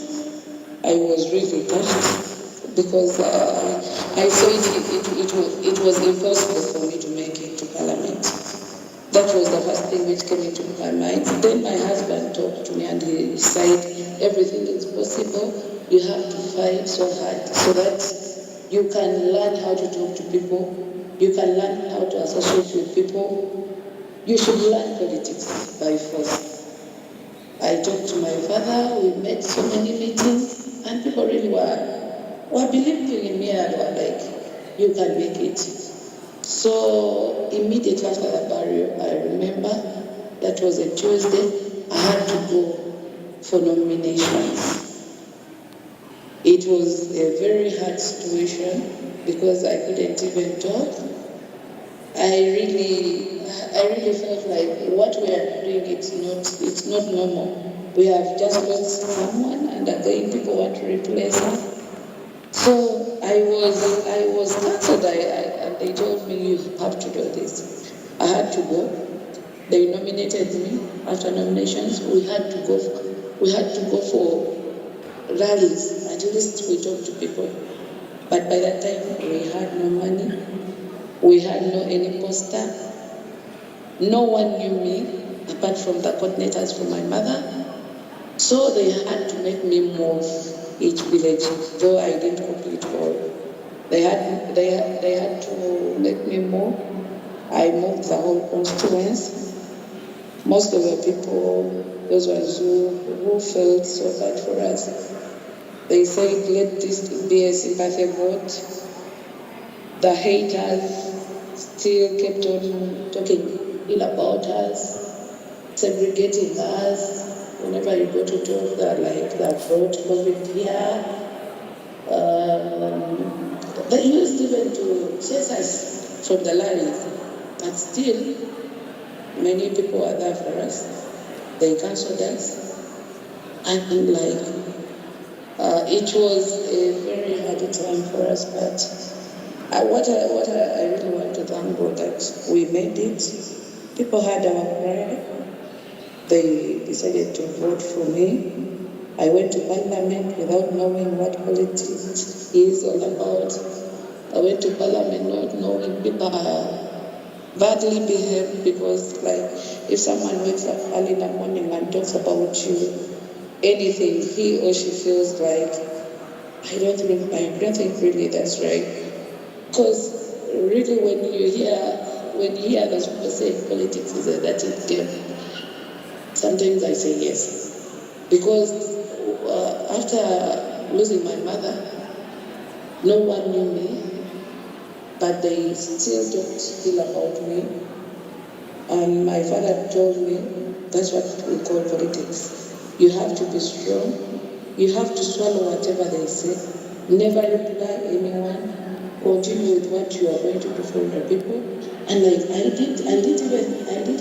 I was really touched because I saw it was impossible for me to make it to Parliament. That was the first thing which came into my mind. Then my husband talked to me and he said, everything is possible. You have to fight so hard so that you can learn how to talk to people. You can learn how to associate with people. You should learn politics by force. I talked to my father, we made so many meetings, and people really were believing in me and were like, you can make it. So immediately after the burial, I remember that was a Tuesday, I had to go for nominations. It was a very hard situation because I couldn't even talk. I really I really felt like what we are doing, it's not normal. We have just lost someone, and again people want to replace her. So I was cancelled, and they told me, you have to do this. I had to go. They nominated me. After nominations, we had to go for rallies. At least we talked to people. But by that time, we had no money. We had no any poster. No one knew me, apart from the coordinators from my mother. So they had to make me move each village, though I didn't complete all. They had to make me move. I moved the whole constituency. Most of the people, those ones who felt so bad for us, they said, let this be a sympathy vote. The haters still kept on talking ill about us, segregating us. Whenever you go to talk, they brought COVID here. They used even to chase us from the lines, but still, many people are there for us. They cancelled us, and it was a very hard time for us. But what I really want to thank God that we made it. People had our pride. They decided to vote for me. I went to Parliament without knowing what politics is all about. I went to Parliament not knowing people are badly behaved, because if someone wakes up early in the morning and talks about you, anything, he or she feels like, I don't think really that's right. Because really when you hear the people say politics is a dirty game, sometimes I say yes. Because after losing my mother, no one knew me. But they still talked ill about me. And my father told me, that's what we call politics. You have to be strong. You have to swallow whatever they say. Never reply anyone. Continue with what you are going to do for the people. And I did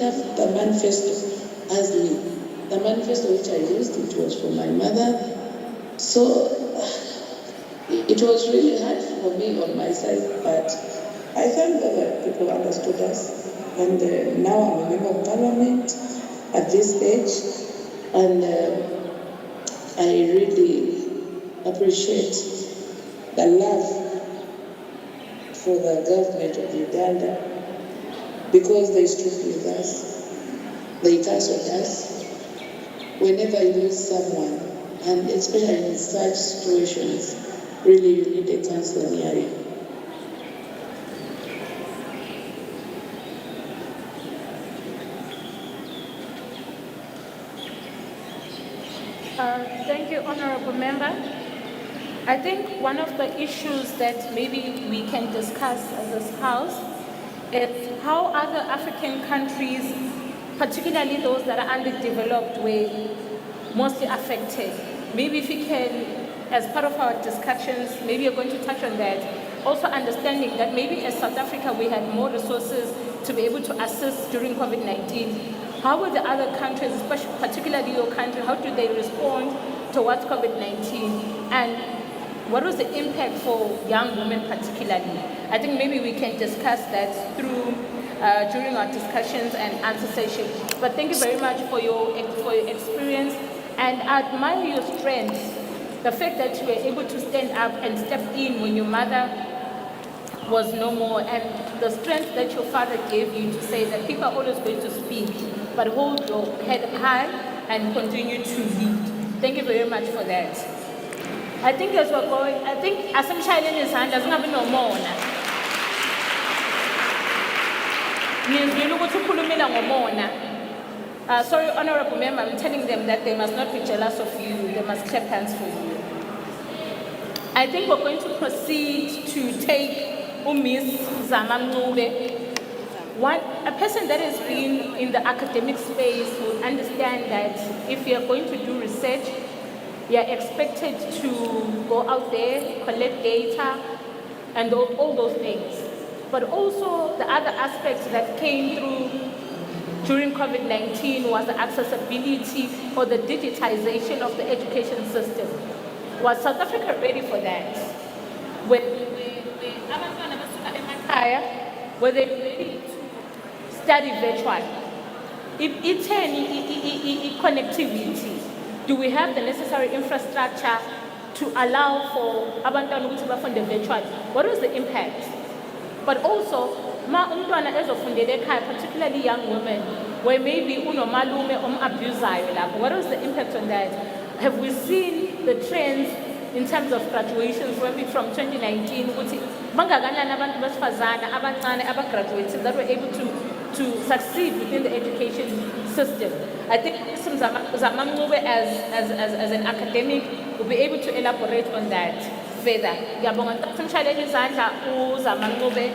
have the manifesto as me. The manifesto which I used, it was for my mother. So it was really hard for me on my side, but I thank God that people understood us. And now I'm a member of Parliament at this age, and I really appreciate the love for the government of Uganda, because they stood with us, they cancelled us. Whenever you lose someone, and especially in such situations, really you need a counsel near you. Thank you, Honorable Member. I think one of the issues that maybe we can discuss as this House is how other African countries, particularly those that are underdeveloped, were mostly affected. Maybe if we can, as part of our discussions, maybe you're going to touch on that. Also understanding that maybe as South Africa, we had more resources to be able to assist during COVID-19. How were the other countries, especially particularly your country, how did they respond towards COVID-19? And what was the impact for young women particularly? I think maybe we can discuss that through during our discussions and answer session. But thank you very much for your experience, and I admire your strength. The fact that you were able to stand up and step in when your mother was no more, and the strength that your father gave you to say that people are always going to speak, but hold your head high and continue to lead. Thank you very much for that. I think as we're going, I think as I'm shining his hand, doesn't have no more. Sorry, Honorable Member, I'm telling them that they must not be jealous of you. They must clap hands for you. I think we're going to proceed to take Miss Zamamnube. A person that has been in the academic space will understand that if you're going to do research, you're expected to go out there, collect data, and all those things. But also the other aspects that came through during COVID-19 was the accessibility or the digitization of the education system. Was South Africa ready for that? Were they ready to study virtually? If any connectivity, do we have the necessary infrastructure to allow for abantwana ukuthi bafunde virtually? What was the impact? But also, umntwana ezofundela ekhaya, particularly young women, where maybe unomalume abusayo lapho. What was the impact on that? Have we seen the trends in terms of graduations, maybe from 2019, ukuthi bangakanani abantu besifazana abancane abagraduated that were able to succeed within the education system? I think Zamamncube as an academic will be able to elaborate on that further. Ngiyabonga Ntomshayeli izandla uZamamncube.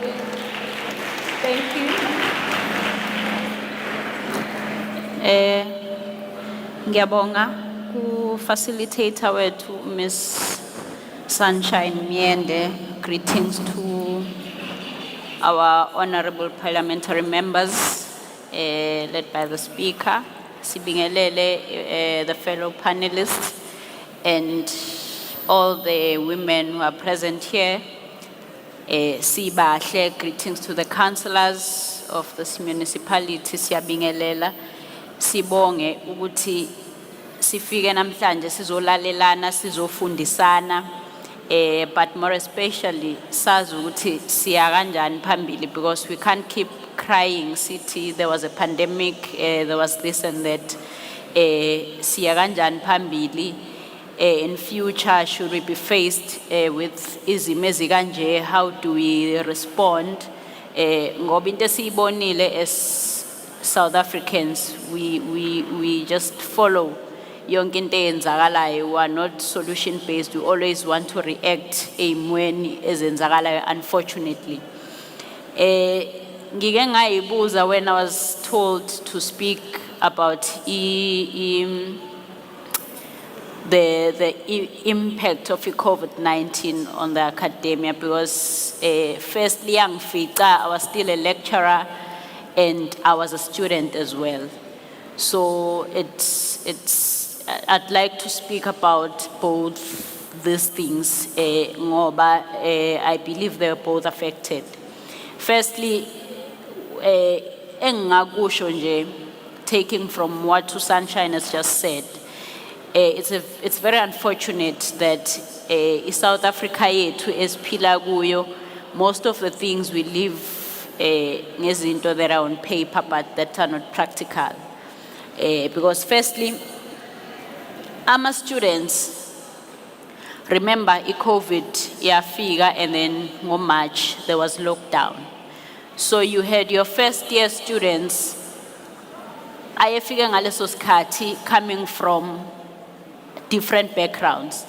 Thank you. Ngiyabonga ku facilitator wethu Miss Sunshine Miende. Greetings to our honorable parliamentary members, led by the speaker, Sibingelele, the fellow panelists, and all the women who are present here. Sibahle, greetings to the councillors of this municipality, Siyabingelela. Sibonge ukuthi sifike namhlanje sizolalelana sizofundisana, but more especially sazi ukuthi siya kanjani phambili, because we can't keep crying city there was a pandemic, there was this and that. Siya kanjani phambili in future, should we be faced with izimo ezikanje, how do we respond? Ngoba into esiyibonile as South Africans, we just follow yonke into eyenzakalayo. We are not solution based. We always want to react emweni ezenzakalayo, unfortunately. Ngike ngayibuza when I was told to speak about the impact of COVID-19 on the academia, because firstly, I was still a lecturer and I was a student as well. So I'd like to speak about both these things, ngoba I believe they're both affected. Firstly, engakusho nje, taking from what Sunshine has just said, it's very unfortunate that South Africa yethu esiphila kuyo, most of the things we live ngezinto that are on paper but that are not practical. Because firstly, our students, remember COVID yafika, and then in March there was lockdown. So you had your first year students ayefika ngaleso sikhathi coming from different backgrounds.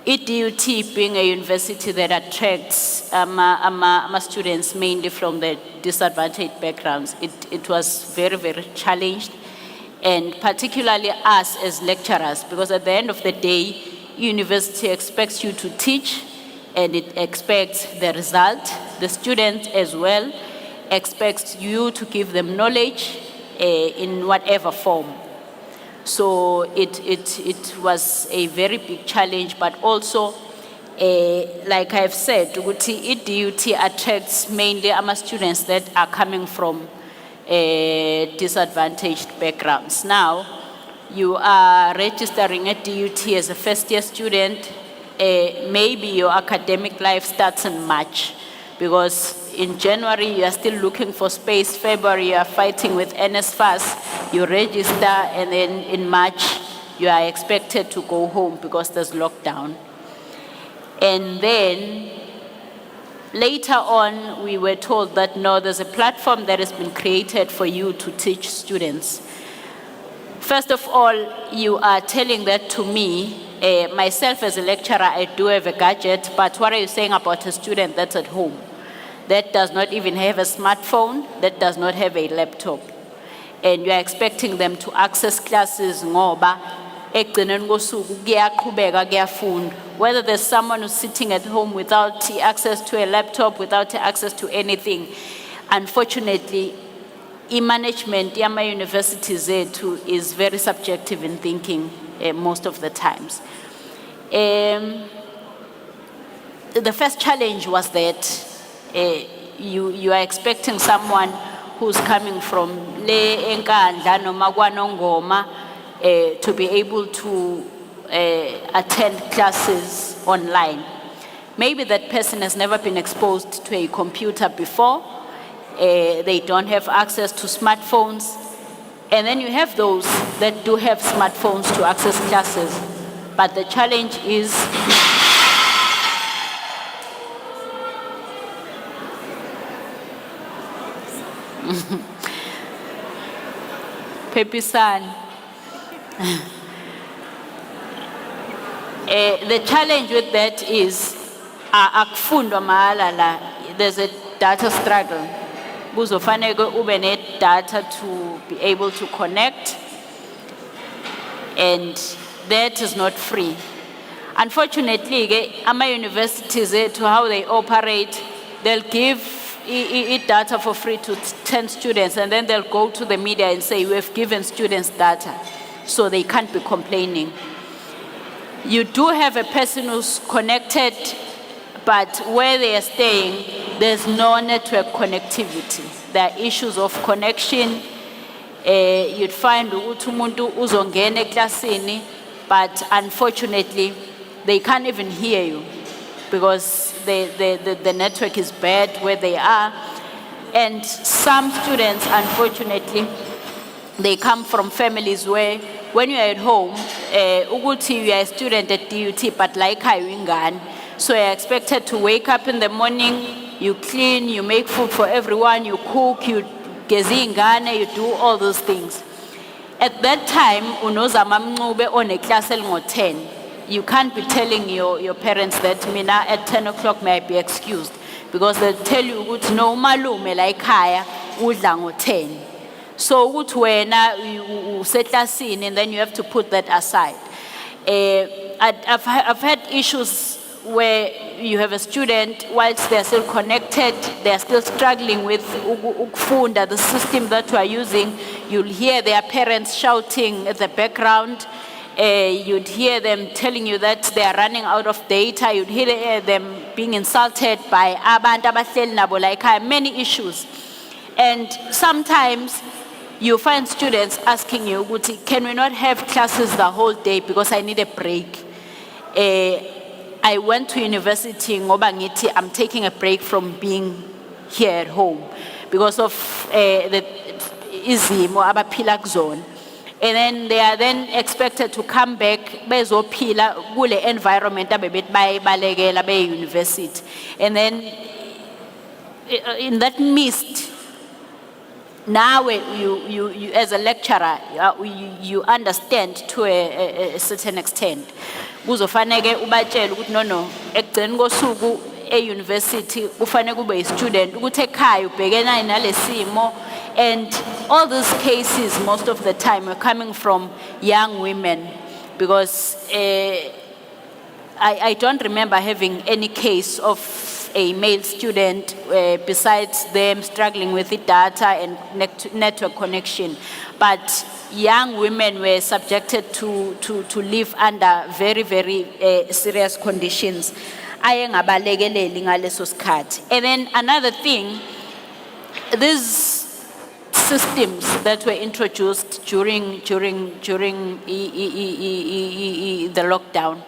EDUT being a university that attracts students mainly from the disadvantaged backgrounds, it was very, very challenged, and particularly us as lecturers, because at the end of the day, university expects you to teach and it expects the result. The students as well expects you to give them knowledge in whatever form. So it was a very big challenge, but also, like I've said, EDUT attracts mainly our students that are coming from disadvantaged backgrounds. Now, you are registering at DUT as a first year student, maybe your academic life starts in March, because in January you are still looking for space, February you are fighting with NSFAS, you register, and then in March you are expected to go home because there's lockdown. And then later on we were told that no, there's a platform that has been created for you to teach students. First of all, you are telling that to me. Myself as a lecturer, I do have a gadget, but what are you saying about a student that's at home? That does not even have a smartphone, that does not have a laptop. And you are expecting them to access classes ngoba ekugcineni kosuku kuyaqhubeka kuyafundwa. Whether there's someone who's sitting at home without access to a laptop, without access to anything, unfortunately, management yama universities zethu is very subjective in thinking most of the times. The first challenge was that you are expecting someone who's coming from le enkandla noma kwanongoma to be able to attend classes online. Maybe that person has never been exposed to a computer before. They don't have access to smartphones. And then you have those that do have smartphones to access classes. But the challenge is Pepisan. The challenge with that is akufundwa mahala la, there's a data struggle. Kuzofanele ube ne data to be able to connect, and that is not free. Unfortunately, ama universities to how they operate, they'll give data for free to 10 students, and then they'll go to the media and say, we have given students data, so they can't be complaining. You do have a person who's connected, but where they are staying, there's no network connectivity. There are issues of connection. You'd find ukuthi umuntu uzongena eklasini, but unfortunately, they can't even hear you because the network is bad where they are. And some students, unfortunately, they come from families where when you're at home, ukuthi you are a student at DUT, but like ingane, so you're expected to wake up in the morning, you clean, you make food for everyone, you cook, you gezi ingane, you do all those things. At that time, unozama mncube on a class elingo-10. You can't be telling your parents that mina at 10 o'clock may I be excused, because they'll tell you ukuthi no malume la ekhaya udla ngo-10. So ukuthi wena useklasini, and then you have to put that aside. I've had issues where you have a student, whilst they're still connected, they're still struggling with ukufunda, the system that we are using. You'll hear their parents shouting at the background. You'd hear them telling you that they are running out of data. You'd hear them being insulted by abantu abahleli nabo la ekhaya, many issues. And sometimes you find students asking you, can we not have classes the whole day because I need a break? I went to university ngoba ngithi I'm taking a break from being here at home because of the izimo abaphila kuzona. And then they are then expected to come back bezophila kule environment abebethi bayibalekela be university. And then in that midst, now you as a lecturer, you understand to a certain extent. Kuzofanele ubatshela ukuthi no ekugcini kosuku e-university kufanele kube student ukuthi ekhaya ubhekena nalesimo. And all these cases most of the time are coming from young women, because I don't remember having any case of a male student besides them struggling with the data and network connection. But young women were subjected to live under very, very serious conditions. And then another thing, these systems that were introduced during the lockdown,